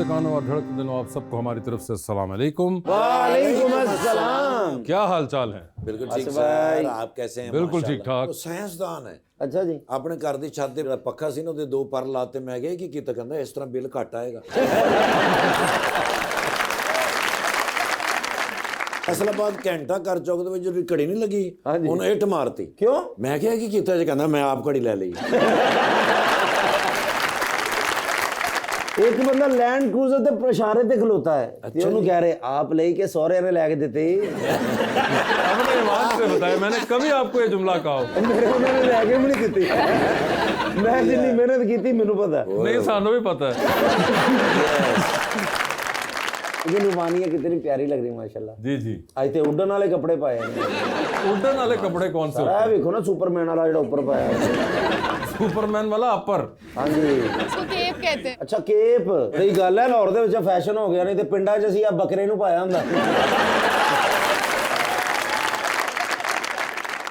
कानों और धड़कते दिलों आप सबको हमारी तरफ से अस्सलाम वालेकुम। वालेकुम अस्सलाम। क्या हाल चाल है? बिल्कुल ठीक सर, आप कैसे हैं? बिल्कुल ठीक ठाक। ਉਹ ਸਾਇੰਸਦਾਨ ਹੈ। ਅੱਛਾ ਜੀ। ਆਪਣੇ ਘਰ ਦੀ ਛੱਤ ਤੇ ਪੱਖਾ ਸੀ ਨਾ, ਉਹਦੇ ਦੋ ਪਰ ਲਾਤੇ। ਮੈਂ ਕਿਹਾ ਕੀ ਕੀਤਾ? ਕਹਿੰਦਾ ਇਸ ਤਰ੍ਹਾਂ ਬਿੱਲ ਘੱਟ ਆਏਗਾ। ਫੈਸਲਾਬਾਦ ਘੰਟਾ ਘਰ ਚੌਕ ਦੇ ਵਿੱਚ ਜਿਹੜੀ ਘੜੀ ਨਹੀਂ ਲੱਗੀ, ਉਹਨੂੰ ਇੱਟ ਮਾਰਤੀ। ਕਿਉਂ? ਮੈਂ ਕਿਹਾ ਕੀ ਕੀਤਾ ਜੀ? ਕਹਿੰਦਾ ਮੈਂ ਆਪ ਘੜੀ ਲੈ ਲਈ। ਇੱਕ ਬੰਦਾ ਲੈਂਡ ਕਰੂਜ਼ਰ ਤੇ ਇਸ਼ਾਰੇ ਤੇ ਖਲੋਤਾ ਹੈ ਤੇ ਉਹਨੂੰ ਕਹਿ ਰਹੇ ਆਪ ਲਈ के ਸਹੁਰੇ ने ਲੈ ਕੇ ਦਿੱਤੀ। अपने ईमान से बताया, मैंने कभी आपको ये जुमला कहा? ਮੇਰੇ ਉਹਨਾਂ ਨੇ ਲੈ ਕੇ ਵੀ ਨਹੀਂ ਦਿੱਤੀ। ਮੈਂ ਜਿੰਨੀ ਮਿਹਨਤ ਕੀਤੀ ਮੈਨੂੰ ਪਤਾ। नहीं, सानू भी पता है। ये नुमानिया कितनी प्यारी लग रही है माशाल्लाह। जी जी। आज ते उड़न वाले कपड़े पाए हैं। उड़न वाले कपड़े कौन से? आ देखो ना सुपरमैन वाला ਜਿਹੜਾ ਉੱਪਰ ਪਾਇਆ ਹੈ। सुपरमैन वाला अपर। ਹਾਂਜੀ इसको केप कहते हैं। ਅੱਛਾ ਕੇਪ ਸਹੀ ਗੱਲ ਹੈ। ਲਾਹੌਰ ਦੇ ਵਿੱਚ ਫੈਸ਼ਨ ਹੋ ਗਿਆ, ਨਹੀਂ ਤੇ ਪਿੰਡਾਂ 'ਚ ਅਸੀਂ ਆ ਬੱਕਰੇ ਨੂੰ ਪਾਇਆ ਹੁੰਦਾ।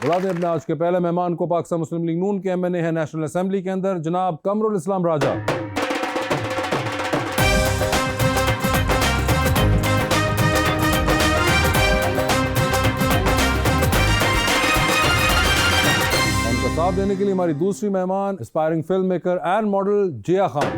बुलाते हैं अपने आज के पहले मेहमान को, पाकिस्तान मुस्लिम लीग नून के MNA है नेशनल असेंबली के अंदर, जनाब कमरुल इस्लाम राजा। उनका साथ देने के लिए हमारी दूसरी मेहमान aspiring film maker and model Zia Khan.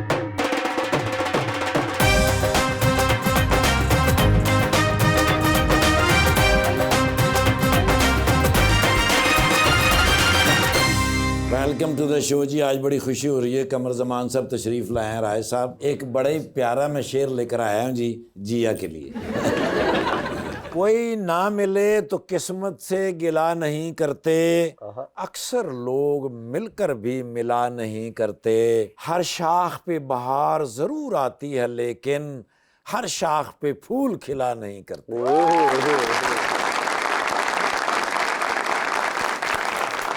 Welcome to the show ji. आज बड़ी खुशी हो रही है, कमर जमान साहब तशरीफ लाए हैं। राय साहब, एक बड़े प्यारा मैं शेर लेकर आया हूँ जी, जिया के लिए। कोई ना मिले तो किस्मत से गिला नहीं करते, अक्सर लोग मिलकर भी मिला नहीं करते। हर शाख पे बहार जरूर आती है, लेकिन हर शाख पे फूल खिला नहीं करते।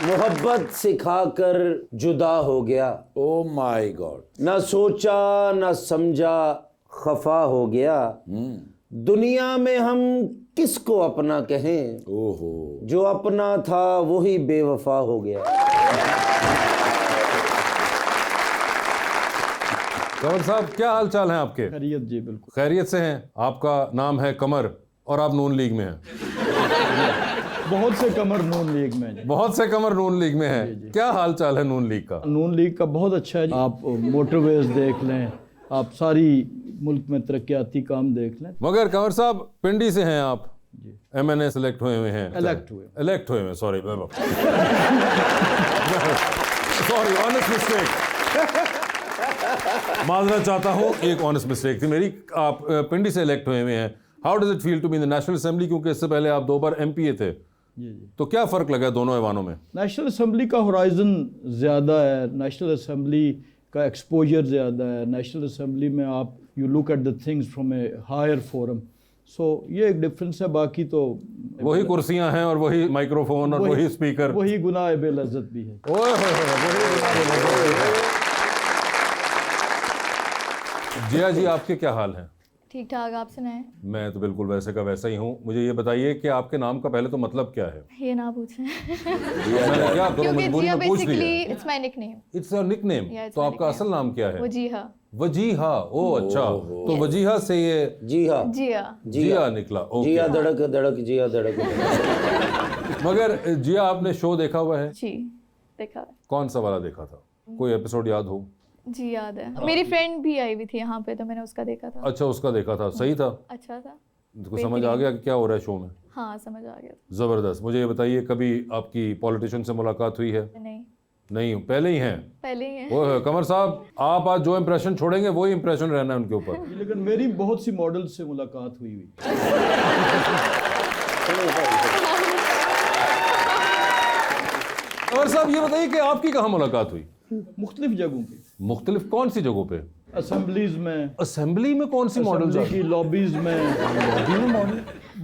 मोहब्बत सिखाकर जुदा हो गया, ओ माय गॉड। ना सोचा ना समझा खफा हो गया। दुनिया में हम किसको अपना कहें, ओहो, जो अपना था वही बेवफा हो गया। कमर साहब, क्या हाल चाल है आपके? खैरियत जी, बिल्कुल खैरियत से हैं। आपका नाम है कमर और आप नून लीग में हैं। बहुत से कमर नून लीग में जी। बहुत से कमर नून लीग में हैं। क्या हाल चाल है नून लीग का? नून लीग का बहुत अच्छा है जी। आप मोटरवेज देख लें, आप सारी मुल्क में तरक्याती काम देख लें। मगर कमर साहब, पिंडी से हैं आप, MNA सेलेक्ट हुए हुए हैं। इलेक्ट हुए हैं, सॉरी सॉरी, ऑनेस्ट मिस्टेक। माजरत चाहता हूँ, एक ऑनेस्ट मिस्टेक थी मेरी। आप पिंडी से इलेक्ट हुए हुए हैं। How does it feel to be in the national assembly, क्योंकि इससे पहले आप 2 बार MPA थे, तो क्या फ़र्क लगा दोनों ऐवानों में? नेशनल असम्बली का होराइजन ज़्यादा है, नेशनल असम्बली का एक्सपोजर ज़्यादा है। नेशनल असम्बली में आप you look at the things from a higher forum, so ये एक डिफरेंस है। बाकी तो वही कुर्सियां हैं और वही माइक्रोफोन और वही स्पीकर, वही गुनाह बेलज्जत भी है। जिया जी, आपके क्या हाल हैं? ठीक ठाक, आप सुनाएं। मैं तो बिल्कुल वैसे का वैसा ही हूँ। मुझे ये बताइए कि आपके नाम का पहले तो मतलब क्या है? ये ना पूछें। मैंने क्या करूँ, क्योंकि मजबूरी जिया में पूछ बेसिकली लिया। It's my nickname. It's your nickname. तो आपका असल नाम क्या है? वजीहा। वजीहा, ओ अच्छा। तो वजीहा से ये जी हाँ, जिया। जिया निकला। ओके। जिया धड़क धड़क जिया धड़क। मगर जिया, आपने शो देखा हुआ है? जी, देखा है। कौन सा वाला देखा था? कोई एपिसोड याद हो? जी याद है, मेरी फ्रेंड भी आई हुई थी यहाँ पे, तो मैंने उसका देखा था। अच्छा, उसका देखा था। सही था? अच्छा था। को समझ आ गया कि क्या हो रहा है शो में? हाँ, समझ आ गया। जबरदस्त। मुझे ये बताइए, कभी आपकी पॉलिटिशियन से मुलाकात हुई है? नहीं, पहले ही हैं? पहले ही है। ओह कमर साहब, आप आज जो इंप्रेशन छोड़ेंगे वही इंप्रेशन रहना है उनके ऊपर। लेकिन मेरी बहुत सी मॉडल से मुलाकात हुई। कमर साहब, ये बताइए कि आपकी कहाँ मुलाकात हुई? मुख्तलिफ जगहों पे। मुख्तलिफ कौन सी जगहों पे? असेंबलीज में। असेंबली में कौन सी मॉडल्स की लॉबीज में,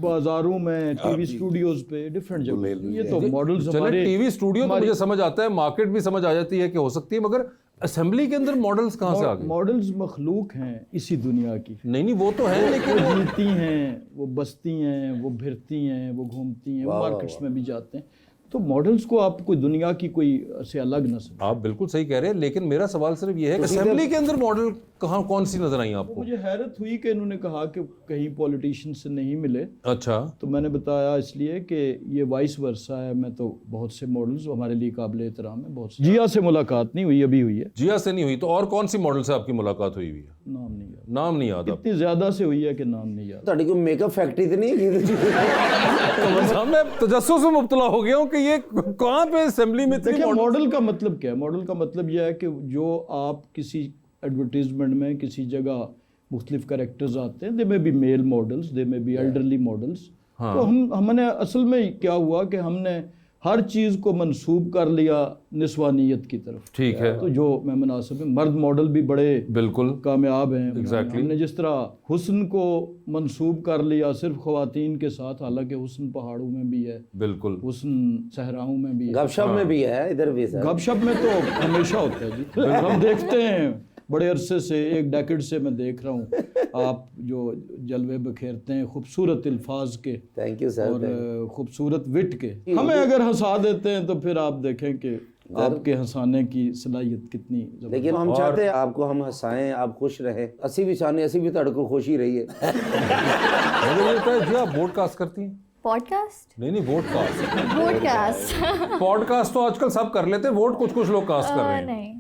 बाजारों में, टीवी स्टूडियोज पे, डिफरेंट जगह। ये तो मॉडल्स हमारे। टीवी स्टूडियो तो मुझे समझ आता है, मार्केट भी समझ आ जाती है कि हो सकती है, मगर असेंबली के अंदर मॉडल्स कहाँ से आ गए? मॉडल्स मखलूक हैं इसी दुनिया की। नहीं, वो तो है, लेकिन वो जीती हैं, वो बसती हैं, वो भिरती हैं, वो घूमती हैं, वो मार्केट्स में भी जाते हैं। तो मॉडल्स को आप कोई दुनिया की कोई से अलग न समझें। आप बिल्कुल सही कह रहे हैं, लेकिन मेरा सवाल सिर्फ ये है कि असेंबली के अंदर मॉडल कहाँ कौन सी नजर आई आपको? मुझे हैरत हुई कि इन्होंने कहा कि कहीं पॉलिटिशियन से नहीं मिले, अच्छा, तो मैंने बताया इसलिए कि ये वाइस वर्सा है। मैं तो बहुत से मॉडल्स हमारे लिए काबिल एहतराम है, बहुत से। जिया से मुलाकात नहीं हुई, अभी हुई है। जिया से नहीं हुई तो और कौन सी मॉडल से आपकी मुलाकात हुई है? नाम नहीं याद, नाम नहीं याद इतनी ज्यादा से हुई है कि नाम नहीं याद। ਤੁਹਾਡੀ ਕੋਈ ਮੇकअप फैक्ट्री तो नहीं है? आपको? मैं तजस्सुस में मुब्तला हो गया हूँ कि ये कहाँ पे असेंबली में इतनी देखिए मॉडल। मॉडल का मतलब क्या है? मॉडल का मतलब यह है कि जो आप किसी एडवर्टीजमेंट में किसी जगह मुख्तलिफ कैरेक्टर्स आते हैं, दे में बी मेल मॉडल्स, दे में बी एल्डरली मॉडल्स। तो हमने असल में क्या हुआ कि हमने हर चीज़ को मंसूब कर लिया निस्वानियत की तरफ। ठीक है, तो जो मैं मुनासिब है, मर्द मॉडल भी बड़े बिल्कुल कामयाब हैं। Exactly. हमने जिस तरह हुस्न को मंसूब कर लिया सिर्फ ख्वातीन के साथ, हालांकि हुस्न पहाड़ों में भी है, बिल्कुल। हुस्न सहराओं में भी है, गपशप में भी है, इधर भी सर। गपशप में तो हमेशा होता है जी। हम देखते हैं बड़े अरसे से, एक डेकेड से मैं देख रहा हूँ आप जो जलवे बखेरते हैं खूबसूरत अल्फाज के थैंक यू सर। और खूबसूरत विट के। हमें अगर हंसा देते हैं तो फिर आप देखें कि आपके हंसाने की सलाहियत कितनी जबरदस्त। लेकिन हम चाहते हैं आपको हम हंसाएं, आप खुश रहें। असी भी चाहने, असी भी तड़को खुश ही रही है। मुझे ये लगता है जी आप वोडकास्ट करती हैं? पॉडकास्ट, नहीं वोडकास्ट। पॉडकास्ट पॉडकास्ट तो आजकल सब कर लेते हैं, वोट कुछ कुछ लोग कास्ट कर रहे हैं। नहीं,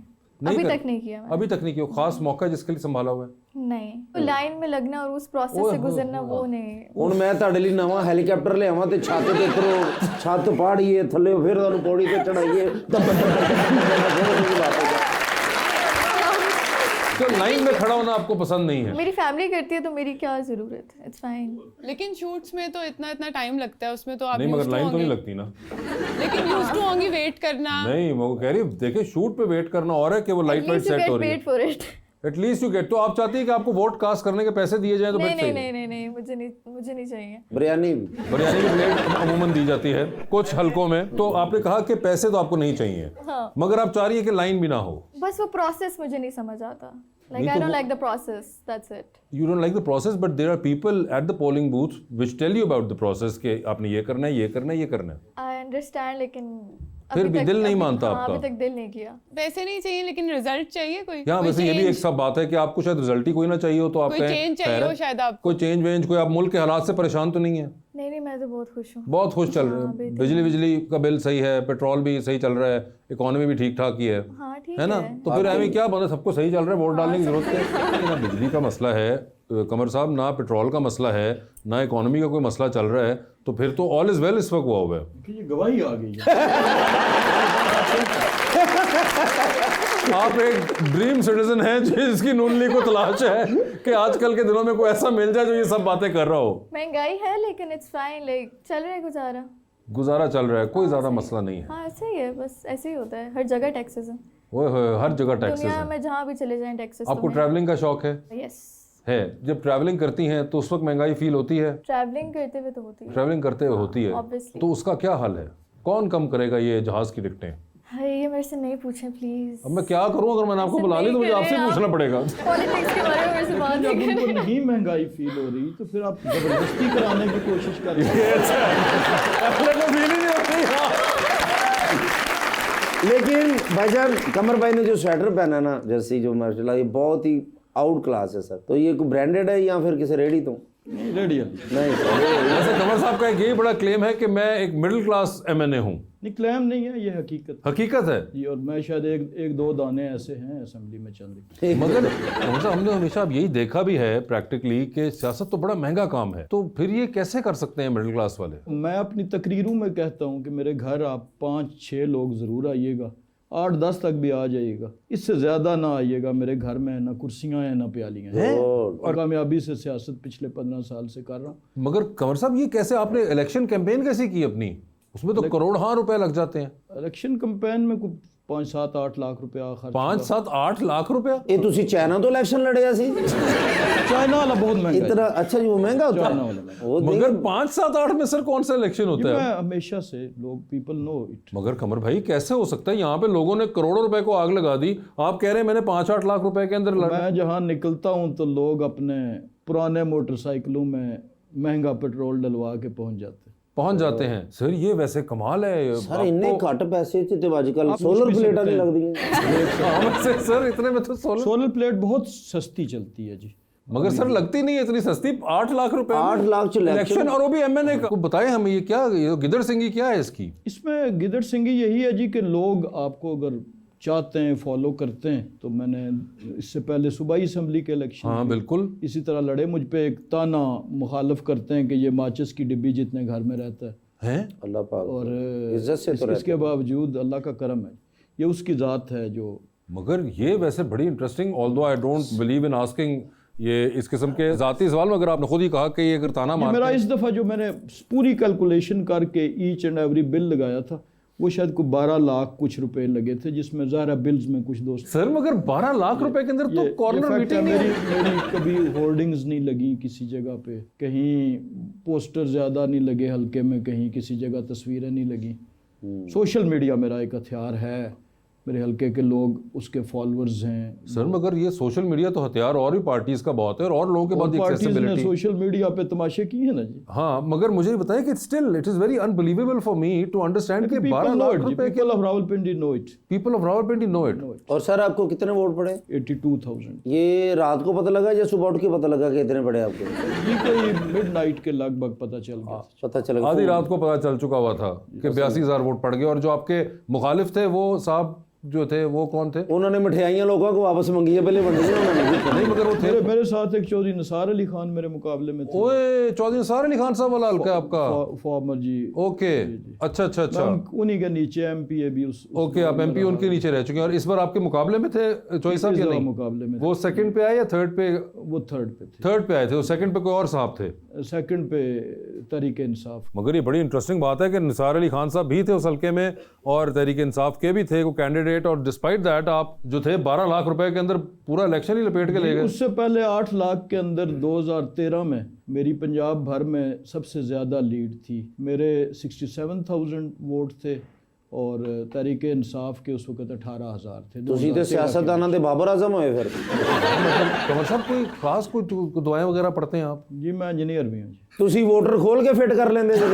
नहीं अभी कर- तक नहीं किया मैंने। अभी तक नहीं किया। खास मौका है जिसके लिए संभाला हुआ है? नहीं, तो लाइन में लगना और उस प्रोसेस से गुजरना वो नहीं। ਹੁਣ ਮੈਂ ਤੁਹਾਡੇ ਲਈ ਨਵਾਂ ਹੈਲੀਕਾਪਟਰ ਲਿਆਵਾਂ ਤੇ ਛੱਤ ਤੇ ਉਤਰੋ, ਛੱਤ ਪਾੜੀਏ ਥੱਲੇ, ਫਿਰ ਤੁਹਾਨੂੰ ਪੌੜੀ ਤੇ ਚੜਾਈਏ। तो लाइन में खड़ा होना आपको पसंद नहीं है? मेरी फैमिली करती है तो मेरी क्या जरूरत है, इट्स फाइन। लेकिन शूट्स में तो इतना इतना टाइम लगता है, उसमें तो आप नहीं, मगर used to लाइन तो नहीं होंगे। लगती ना। लेकिन यूज टू होंगी वेट करना। नहीं, वो कह रही देखिए शूट पे वेट करना और है कि वो लाइट वाइट सेट हो रही पेड फॉर इट। है। At least you get. तो आप चाहती है कि आपको वोट कास्ट करने के पैसे दिए जाएं तो नहीं बेट नहीं सही है। नहीं नहीं नहीं, मुझे नहीं चाहिए। बिरयानी बिरयानी की प्लेट अमूमन दी जाती है कुछ हलकों में। तो आपने कहा कि पैसे तो आपको नहीं चाहिए, हाँ। मगर आप चाह रही है कि लाइन भी ना हो। बस वो प्रोसेस मुझे नहीं समझ आता। Like नहीं I तो don't वो- like the process. That's it. You don't like the process, but there are people at the polling booth which tell you about the process कि आपने ये करना है, ये करना है, ये करना है। I understand, लेकिन फिर अभी भी तक- दिल नहीं अभी- मानता हाँ, आपका। अभी तक दिल नहीं किया। पैसे नहीं चाहिए लेकिन रिजल्ट चाहिए कोई। यहाँ कोई वैसे ये भी एक change, सब बात है कि आपको शायद रिजल्ट ही कोई ना चाहिए हो तो आप कोई कहें, चेंज चाहिए खैर हो है। शायद आपको। कोई चेंज वेंज, कोई आप मुल्क के हालात से परेशान तो नहीं है? नहीं नहीं, मैं तो बहुत खुश हूँ। बहुत खुश चल रहे हाँ, हैं। बेहतर। बिजली का बिल सही है, पेट्रोल भी सही चल रहा है, इकोनॉमी भी ठीक ठाक ही है। हाँ ठीक है ना? तो फिर हमें क्या बता, सबको सही चल रहा है, वोट डालने की जरूरत है। ना बिजली का मसला है कमर साहब, ना पेट्रोल का मसला है, ना इकोनॉमी का कोई मसला चल रहा है, तो फिर तो ऑल इज वेल इस वक्त हुआ हुआ है। कि ये गवाही आ गई है। आप एक ड्रीम सिटीजन हैं जिसकी नूनली को तलाश है कि आजकल के दिनों में कोई ऐसा मिल जाए जो ये सब बातें कर रहा हो। महंगाई है लेकिन इट्स फाइन, लाइक चल रहा है गुजारा। गुजारा चल रहा है, कोई ज्यादा मसला नहीं है। हाँ ऐसे ही है, बस ऐसे ही होता है, हर जगह टैक्सेस हैं। ओए होए, हर जगह टैक्सेस दुनिया हैं। में जहाँ भी चले जाएं टैक्सेस। आपको ट्रैवलिंग का शौक है? यस, जब ट्रैवलिंग करती हैं तो उस वक्त महंगाई फील होती है? ट्रैवलिंग करते हुए तो होती है। ट्रैवलिंग करते हुए होती है। Obviously. तो उसका क्या हल है? कौन कम करेगा ये जहाज की टिकटें? हाय, ये मेरे से नहीं पूछें प्लीज। अब मैं क्या करूं? अगर मैंने आपको बुला ली तो मुझे आपसे पूछना पड़ेगा। पॉलिटिक्स के बारे में मेरे से बात जब नहीं उनको करें। नहीं महंगाई फील हो रही तो फिर आप जबरदस्ती कराने की कोशिश कर रहे हैं। लेकिन भाईजान, कमर भाई ने जो स्वेटर पहना ना, जर्सी जो माशाल्लाह, ये बहुत ही आउट क्लास है सर। तो ये कोई ब्रांडेड है या फिर किसी रेडी तो नहीं रेडी नहीं सर? वैसे कमर साहब का एक यही बड़ा क्लेम है कि मैं एक मिडिल क्लास एमएनए हूं। नहीं, क्लेम नहीं है, ये हकीकत हकीकत है। जी। और मैं शायद एक दो दाने ऐसे हैं असेंबली में चल रही। मगर कमर साहब, हमने हमेशा अब यही देखा भी है प्रैक्टिकली कि सियासत तो बड़ा महंगा काम है, तो फिर ये कैसे कर सकते हैं मिडिल क्लास वाले? मैं अपनी तकरीरों में कहता हूँ कि मेरे घर आप 5-6 लोग ज़रूर आइएगा, 8-10 तक भी आ जाइएगा, इससे ज़्यादा ना आइएगा। मेरे घर में ना कुर्सियाँ हैं ना प्यालियाँ हैं। और कामयाबी से सियासत पिछले 15 साल से कर रहा हूँ। मगर कमर साहब, ये कैसे आपने इलेक्शन कैंपेन कैसे की अपनी? उसमें तो करोड़ रुपए लग जाते हैं। इलेक्शन कैंपेन में कुछ 5-7-8 लाख रुपया खर्च। 5-7-8 लाख रुपया? ये तुसी चाइना तो इलेक्शन लड़े सी? चाइना वाला बहुत महंगा इतना अच्छा जी, वो महंगा होता चाइना है वाला महंगा। वो मगर 5-7-8 में सर कौन सा इलेक्शन ये होता है? मैं हमेशा से, लोग पीपल नो इट। मगर कमर भाई, कैसे हो सकता है? यहाँ पे लोगों ने करोड़ों रुपए को आग लगा दी, आप कह रहे हैं मैंने 5-8 लाख रुपए के अंदर लड़ा। मैं जहाँ निकलता हूँ तो लोग अपने पुराने मोटरसाइकिलों में महंगा पेट्रोल डलवा के पहुँच जाते हैं। पहुंच जाते हैं सर। ये वैसे कमाल है सर इन्ने घट पैसे च ते अजकल आप सोलर कुछ भी प्लेटां सकते नहीं हैं। लगदी सर इतने में तो सोलर, सोलर प्लेट बहुत सस्ती चलती है जी। मगर सर लगती नहीं है इतनी सस्ती। 8 लाख रुपए 8 लाख च इलेक्शन, और वो भी एमएनए का। बताएं हमें ये क्या, ये गिदड़ सिंगी क्या है इसकी? इसमें गिदड़ सिंगी यही है जी कि लोग आपको अगर चाहते हैं, फॉलो करते हैं, तो मैंने इससे पहले सूबाई असम्बली के इलेक्शन हाँ बिल्कुल। इसी तरह लड़े। मुझ पे एक ताना मुखालफ करते हैं कि ये माचिस की डिब्बी जितने घर में रहता है, हैं? अल्लाह पाक और इज्जत से तो इसके बावजूद अल्लाह का करम है, ये उसकी ज़ात है जो। मगर ये वैसे बड़ी interesting, although I don't believe in asking ये इस किस्म के जाती सवाल, मगर आपने खुद ही कहा कि ये अगर ताना ये मारते मेरा हैं। इस दफ़ा जो मैंने पूरी कैलकुलेशन करके ईच एंड एवरी बिल लगाया था, वो शायद कोई 12 लाख कुछ रुपए लगे थे, जिसमें ज़ाहिर बिल्स में कुछ दोस्त। सर मगर 12 लाख रुपए के अंदर तो कॉर्नर fact है, मीटिंग मेरी कभी होर्डिंग्स नहीं लगी किसी जगह पे, कहीं पोस्टर ज़्यादा नहीं लगे हल्के में, कहीं किसी जगह तस्वीरें नहीं लगी। सोशल मीडिया मेरा एक हथियार है, मेरे हल्के के लोग उसके फॉलोअर्स हैं। सर मगर ये सोशल मीडिया तो हथियार और भी पार्टीज का बहुत है, और लोगों के बाद पार्टीज ने एक्सेसिबिलिटी। सोशल मीडिया पे तमाशे किए हैं ना जी। हाँ मगर मुझे बताएं कि still it is very unbelievable for me to understand कि 12 लाख रुपए के people of Rawalpindi know it. People of Rawalpindi know it. और सर आपको कितने वोट पड़े? 82,000 ये रात को पता लगा या सुबह उठ के पता लगा कि इतने पड़े आपको? जी, कोई मिडनाइट के लगभग पता चल गया। पता चला आधी रात को पता चल चुका हुआ था कि 82,000 वोट पड़ गए, और जो आपके मुखालिफ थे वो साहब जो थे वो कौन थे? उन्होंने मिठाइयाँ लोगों को वापस मंगी है, पहले मंडी उन्होंने नहीं मगर वो थे। मेरे साथ एक चौधरी निसार अली खान मेरे मुकाबले में थे। ओए चौधरी निसार अली खान साहब वाला हल्का है आपका? फॉर्मर जी। ओके अच्छा अच्छा अच्छा। उन्हीं के नीचे एमपीए भी उस ओके आप एमपी उनके नीचे रह चुके हैं, और इस बार आपके मुकाबले में थे चौधरी साहब या नहीं? मुकाबले में वो सेकंड पे आए या थर्ड पे? वो थर्ड पे थे। थर्ड पे आए थे, वो सेकंड पे कोई और साहब थे। सेकंड पे तहरीक इंसाफ। मगर ये बड़ी इंटरेस्टिंग बात है कि निसार अली खान साहब भी थे उस हल्के में, और तहरीक इंसाफ के भी थे वो कैंडिडेट, और डिस्पाइट दैट आप जो थे 12 लाख रुपए के अंदर पूरा इलेक्शन ही लपेट के ले गए। उससे पहले 8 लाख के अंदर 2013 में मेरी पंजाब भर में सबसे ज़्यादा लीड थी। मेरे 67,000 वोट थे, और तहरीक इंसाफ के उस वक्त 18,000 थे। ਤੁਸੀਂ ਤੇ ਸਿਆਸਤਦਾਨਾਂ ਦੇ ਬਾਬਰ आजम ਹੋਏ फिर। कमर साहब कोई खास कोई दुआएं वगैरह पढ़ते हैं आप? जी मैं इंजीनियर भी हूँ जी। ਤੁਸੀਂ ਵੋਟਰ ਖੋਲ ਕੇ ਫਿੱਟ ਕਰ ਲੈਂਦੇ ਜੀ।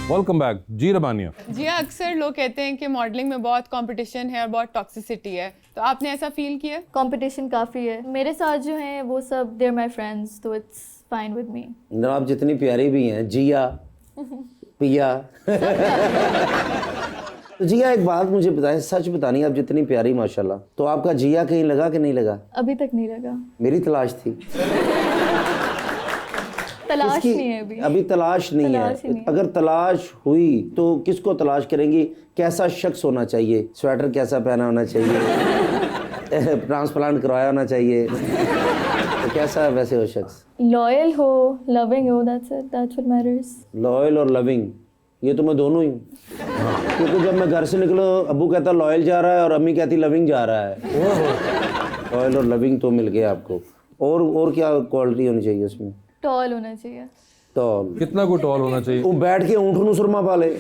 वेलकम बैक जी रबानिया। जी हाँ, अक्सर लोग कहते हैं कि मॉडलिंग में बहुत कंपटीशन है और बहुत टॉक्सिसिटी है, तो आपने ऐसा फील किया? कंपटीशन काफ़ी है। मेरे साथ जो हैं वो सब देयर माय फ्रेंड्स, तो इट्स फाइन विद मी। जनाब जितनी प्यारी भी हैं, जिया पिया। तो जिया एक बात मुझे बताएं, सच बतानी, आप जितनी प्यारी माशाल्लाह, तो आपका जिया कहीं लगा कि नहीं लगा? अभी तक नहीं लगा, मेरी तलाश थी। तलाश इसकी नहीं है अभी। अभी तलाश नहीं तलाश ही है। नहीं है। अगर तलाश हुई तो किसको तलाश करेंगी? कैसा शख्स होना चाहिए? स्वेटर कैसा पहना होना चाहिए? ट्रांसप्लांट करवाया होना चाहिए? तो कैसा वैसे हो शख्स? लॉयल हो, लविंग हो, that's it, that's what matters. Loyal और लविंग, ये तो मैं दोनों ही हूँ। क्योंकि जब मैं घर से निकलो अबू कहता लॉयल जा रहा है और अम्मी कहती लविंग जा रहा है। लॉयल और लविंग तो मिल गया आपको। और क्या क्वालिटी होनी चाहिए उसमें? टॉल होना चाहिए। टॉल? कितना कोई टॉल होना चाहिए? वो बैठ के ऊँट नू सुरमा पा ले।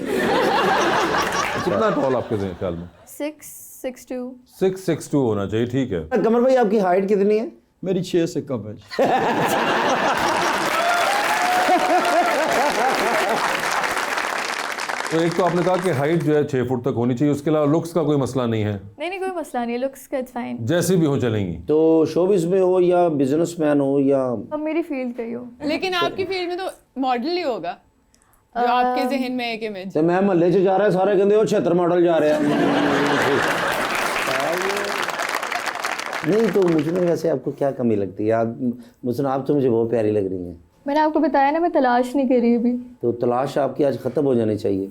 कितना टॉल आपके ख्याल में? 6'2". 6'2" होना चाहिए, ठीक है। कमर भाई आपकी हाइट कितनी है? मेरी 6 से कम है जी। तो एक तो आपने कहा कि हाइट जो है 6 फुट तक होनी चाहिए, उसके अलावा लुक्स का कोई मसला नहीं है? नहीं कोई मसला नहीं है, लुक्स का इट्स फाइन। जैसी भी हो चलेंगी। तो शोबिस में हो या बिजनेसमैन हो या अब मेरी फील्ड का ही हो। लेकिन आपकी फील्ड में तो मॉडल ही होगा, जो आपके जहन में एक इमेज। तो मैं महल्ले च जा रहा है, सारे कहते हो 76 मॉडल जा रहे हैं। नहीं तो मुझे में वैसे आपको क्या कमी लगती है? आप तो मुझे बहुत प्यारी लग रही हैं। मैंने आपको बताया ना, मैं तलाश नहीं कर रही अभी। तो तलाश आपकी आज ख़त्म हो जानी चाहिए।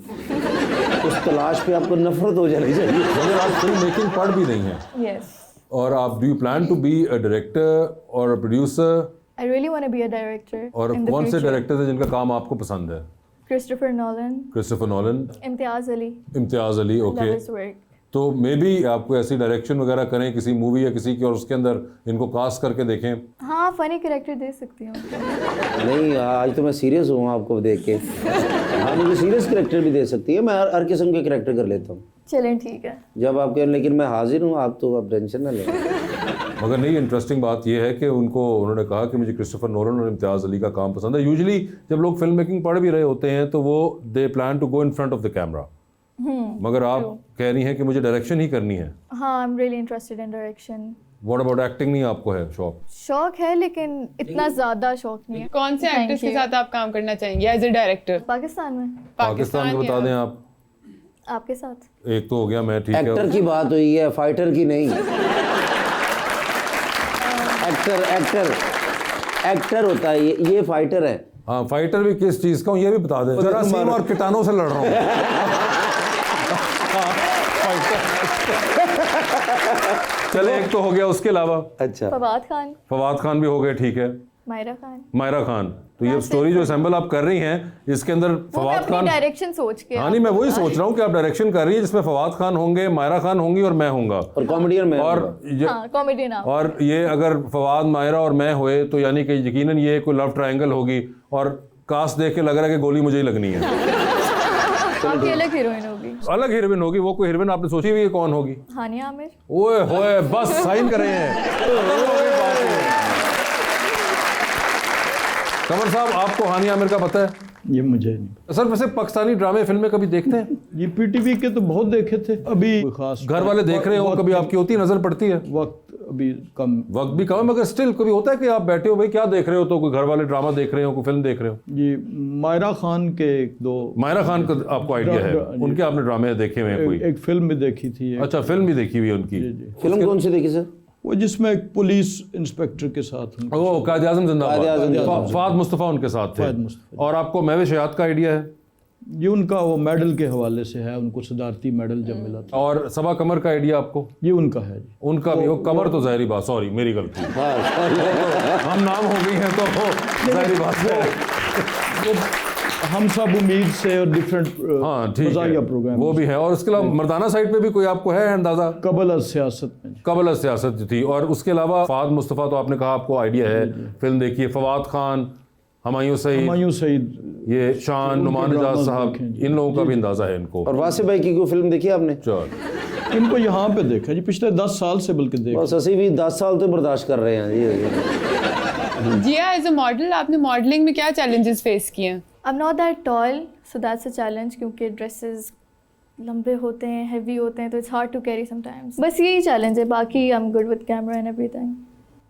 उस तलाश पे आपको नफरत हो जानी चाहिए। मगर आप फिल्म मेकिंग पढ़ भी नहीं है, यस। और आप do you plan to be a director और a producer? I really want to be a director. और कौन से डायरेक्टर हैं जिनका काम आपको पसंद है? Christopher Nolan, Christopher Nolan, Imtiaz Ali. Imtiaz Ali, okay. Love his work. तो मे बी आपको ऐसी डायरेक्शन वगैरह करें किसी मूवी या किसी की और उसके अंदर इनको कास्ट करके देखें। हाँ फनी कैरेक्टर दे सकती हूँ। नहीं आज तो मैं सीरियस हूँ आपको देख के। हाँ मुझे सीरियस कैरेक्टर भी दे सकती है, मैं हर किस्म के कैरेक्टर कर लेता हूँ चलें ठीक है। जब आप कहें, लेकिन मैं हाजिर हूँ, आप तो आप टेंशन ना लें। मगर नहीं, इंटरेस्टिंग बात यह है कि उन्होंने कहा कि मुझे क्रिस्टोफर नोलन और इम्तियाज़ अली का काम पसंद है। यूजुअली जब लोग फिल्म मेकिंग पढ़ भी रहे होते हैं तो वो they plan to go in front of the camera, मगर आप कह रही हैं कि मुझे डायरेक्शन ही करनी है। हाँ I am really interested in direction. What about acting? नहीं आपको है शौक? शौक है लेकिन इतना ज़्यादा शौक नहीं है। कौन से एक्टर्स के साथ आप काम करना चाहेंगे एज ए डायरेक्टर? पाकिस्तान में। पाकिस्तान के बता दें आप। आपके साथ एक तो हो गया मैं, ठीक है। एक्टर की बात हुई है, फाइटर की नहीं। एक्टर होता है ये फाइटर है। हाँ फाइटर भी किस चीज़ का हूँ ये भी बता दें। जरासीम और कीटाणुओं से लड़ रहा हूँ। चले एक तो हो गया, उसके अलावा अच्छा फवाद खान भी हो गए, ठीक है। मायरा खान। तो ये स्टोरी जो असेंबल आप कर रही हैं इसके अंदर फवाद खान डायरेक्शन सोच के। हाँ नहीं मैं वही सोच रहा हूँ कि आप डायरेक्शन कर रही है जिसमें फवाद खान होंगे, मायरा खान होंगी और मैं होऊंगा और कॉमेडियन में कॉमेडियन। और ये अगर फवाद, मायरा और मैं हुए तो यानी कि यकीनन ये कोई लव ट्रायंगल होगी और कास्ट देख के लग रहा है कि गोली मुझे ही लगनी है। अलग हीरोइन होगी। अलग हीरोइन होगी। वो कोई हीरोइन आपने सोची हुई है कौन होगी? हानिया आमिर। ओए होए बस साइन कर रहे हैं। कमर साहब आपको हानिया आमिर का पता है? ये मुझे नहीं। सर वैसे पाकिस्तानी ड्रामे फिल्में कभी देखते हैं? ये पीटीवी के तो बहुत देखे थे, अभी खास घर वाले देख रहे हो, कभी आपकी होती नजर पड़ती है? वक्त अभी कम, वक्त भी कम है, मगर स्टिल कभी होता है कि आप बैठे हो भाई क्या देख रहे हो, तो कोई घर वाले ड्रामा देख रहे हो, कोई फिल्म देख रहे हो? ये मायरा खान के एक दो। मायरा खान का आपको आइडिया है? उनके आपने ड्रामे देखे हुए हैं कोई? एक फिल्म भी देखी थी। अच्छा फिल्म भी देखी हुई है उनकी? फिल्म कौन सी देखी सर? वो जिसमें एक पुलिस इंस्पेक्टर के साथ ओ कायद आज़म जिंदाबाद, फाद मुस्तफ़ा उनके साथ थे। और आपको महविश हयात का आइडिया है? ये उनका वो मेडल के हवाले से है, उनको सदारती मेडल जब मिला था। और सबा कमर का आइडिया आपको? ये उनका है जी। उनका भी? वो कमर तो ज़ाहिरी बात, सॉरी मेरी गलती, हम नाम हो गई हैं तो ज़ाहिरी बात है। हम सब उम्मीद से और डिफरेंट हाँ ठीक है प्रोग्राम वो भी है। और उसके अलावा मर्दाना साइड पे भी कोई आपको है अंदाजा? कबल सियासत में। कबल सियासत थी। और उसके अलावा फाद मुस्तफ़ा तो आपने कहा आपको आइडिया है, फिल्म देखी है। फवाद खान, हुमायूं सईद, ये शान, नुमान एजाज साहब, इन लोगों का भी अंदाजा है इनको। और वासिफ भाई की कोई फिल्म देखी आपने? चल इनको यहाँ पे देखा जी, पिछले 10 साल से बल्कि देखा। बस असी भी 10 साल तो बर्दाश्त कर रहे हैं जी। जिया एज अ मॉडल आपने मॉडलिंग में क्या चैलेंजेस फेस किए हैं? I am not that tall so that's a challenge, क्योंकि ड्रेसेस लंबे होते हैं, हेवी होते हैं, तो it's hard to carry sometimes. बस यही चैलेंज है, बाकी I am good with camera and everything.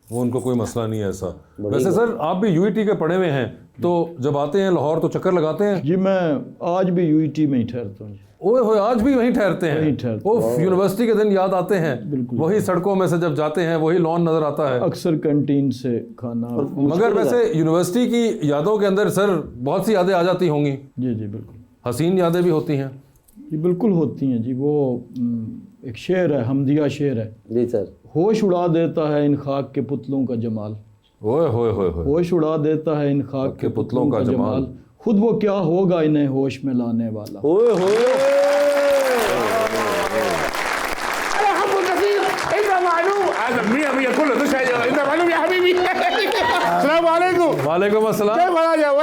वो उनको कोई मसला नहीं है ऐसा। वैसे सर आप भी यूईटी के पढ़े हुए हैं, तो जब आते हैं लाहौर तो चक्कर लगाते हैं? जी मैं आज भी यूईटी में ही ठहरता हूँ। ओए होए आज भी वहीं ठहरते हैं? ओह यूनिवर्सिटी के दिन याद आते हैं, वही सड़कों में से जब जाते हैं वही लॉन नजर आता है, अक्सर कैंटीन से खाना। मगर वैसे यूनिवर्सिटी की यादों के अंदर सर बहुत सी यादें आ जाती होंगी? जी जी बिल्कुल, हसीन यादें भी होती हैं? जी बिल्कुल होती हैं जी। वो एक शेर है, हमदिया शेर है जी सर। होश उड़ा देता है इन खाक के पुतलों का जमाल। ओए होए होए होए, होश उड़ा देता है इन खाक के पुतलों का जमाल, खुद वो क्या होगा इन्हें होश में लाने वाला। ओए होए वालेकुम अस्सलाम।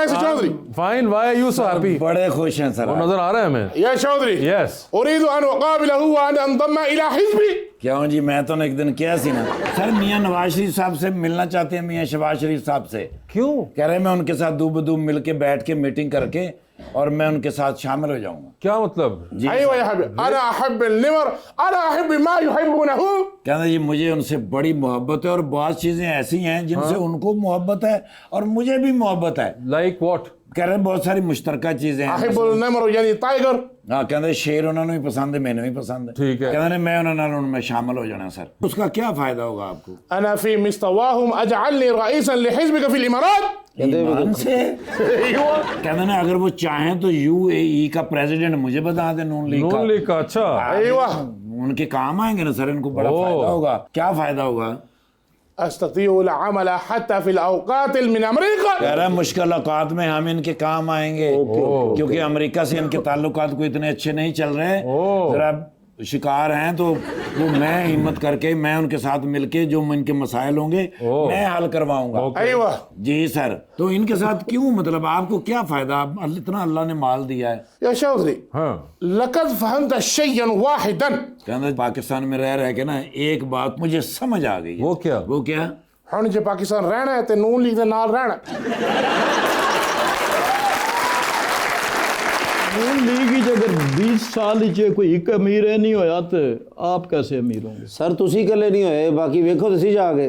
Chaudhry fine, why are you so happy? बड़े खुश हैं सर। वो नजर आ रहा है हमें। या चौधरी यस उरीदु अन उक़ाबिलहु व अन अंदम इला हिज़्बी। क्यों जी, मैं तो एक दिन किया सी ना सर, मियाँ नवाज शरीफ साहब से मिलना चाहते हैं, मियाँ शहबाज शरीफ साहब से। क्यों? कह रहे हैं मैं उनके साथ दूब दूब मिल के बैठ के मीटिंग करके और मैं उनके साथ शामिल हो जाऊंगा। क्या मतलब? जी अय्वा या हबीबी अना अहब्बुल निमर अना अहब्बु मा युहिब्बुनहु। कहते जी मुझे उनसे बड़ी मोहब्बत है और बहुत चीजें ऐसी हैं जिनसे उनको मोहब्बत है और मुझे भी मोहब्बत है। Like what? कह रहे हैं बहुत सारी मुश्तरका चीजें हैं। अहब्बुल निमर यानी टाइगर। हाँ कहते शेर उन्होंने भी पसंद है, मैंने भी पसंद है। ठीक है। कहते मैं उनमें शामिल हो जाना सर। उसका क्या फायदा होगा आपको? अना फी मिस्तवाहुम अजअलनी रईसन लिहिज़्बिका फिल इमारात। ईमान से कहते ना अगर वो चाहें तो यूएई का प्रेसिडेंट मुझे बता दें, नून लीग का। अच्छा अय्वा उनके काम आएंगे ना सर, इनको बड़ा फायदा होगा। क्या फायदा होगा? अस्ततिउल अमल हत्ता फिल औकातिल मिन अमेरिका। कह रहा है मुश्किल औकात में हम इनके काम आएंगे, क्योंकि अमेरिका से इनके ताल्लुकात को इतने अच्छे नहीं चल रहे। जरा शिकार हैं तो वो मैं हिम्मत करके मैं उनके साथ मिलके जो इनके मसाइल होंगे मैं हल करवाऊंगा। अयवा जी सर। तो इनके साथ क्यों, मतलब आपको क्या फायदा, आप इतना अल्लाह ने माल दिया है। या चौधरी हाँ लकद फहमत शय्यन वाहिदन। कहना पाकिस्तान में रह के ना एक बात मुझे समझ आ गई है। वो क्या? वो क्या? हुण जे पाकिस्तान रहना है ते नून लीग दे नाल रहना। नून लीग ही अगर 20 साल च कोई एक अमीर है नहीं होया तो आप कैसे अमीर होंगे? सर तुसी कल्ले नहीं होए, बाकी वेखो तुसी जाके।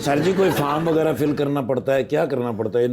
सर जी कोई फॉर्म वगैरह फिल करना पड़ता है, क्या करना पड़ता है?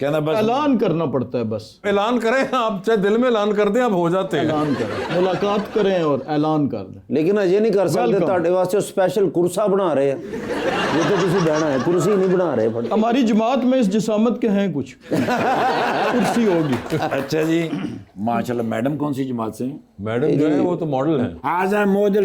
कहना बस ऐलान करना पड़ता है, बस ऐलान करें आप, चाहे दिल में ऐलान कर दें आप हो जाते हैं। ऐलान करें, मुलाकात करें और ऐलान कर दें। लेकिन अजे नहीं कर सकते, Welcome. ਤੁਹਾਡੇ ਵਾਸਤੇ स्पेशल कुर्सा बना रहे हैं। ये तो तुसी बहना है, कुर्सी नहीं बना रहे। फट हमारी जमात में इस जिसामत के हैं कुछ कुर्सी होगी। अच्छा जी माशाल्लाह। मैडम कौन सी जमात से हैं? मैडम जो है वो तो मॉडल हैं। आजा मॉडल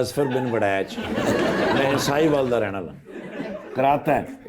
असफर बिन बड़ैच। मैं साहिवाल दा रहने वाला। कराता है।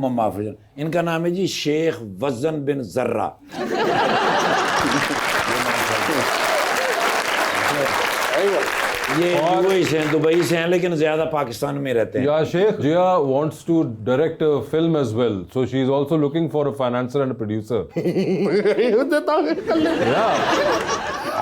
मम्मा फिर इनका नाम है जी शेख वजन बिन जर्रा। ये यूएई से हैं, दुबई से हैं, लेकिन ज्यादा पाकिस्तान में रहते हैं। या शेख जिया wants to direct a film as well, so she is also looking for a financer and a producer.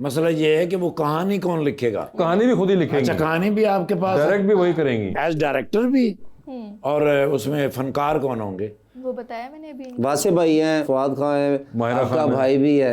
मसला ये है कि वो कहानी कौन लिखेगा। कहानी भी खुद ही अच्छा लिखेंगे, कहानी भी आपके पास है? डायरेक्ट भी वही करेंगी। एज डायरेक्टर भी, और उसमें फनकार कौन होंगे? वो बताया मैंने अभी। वासे भाई हैं, फवाद खान है, माहिरा आपका खान है। भाई भी है।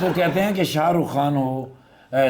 वो कहते हैं कि शाहरुख खान हो,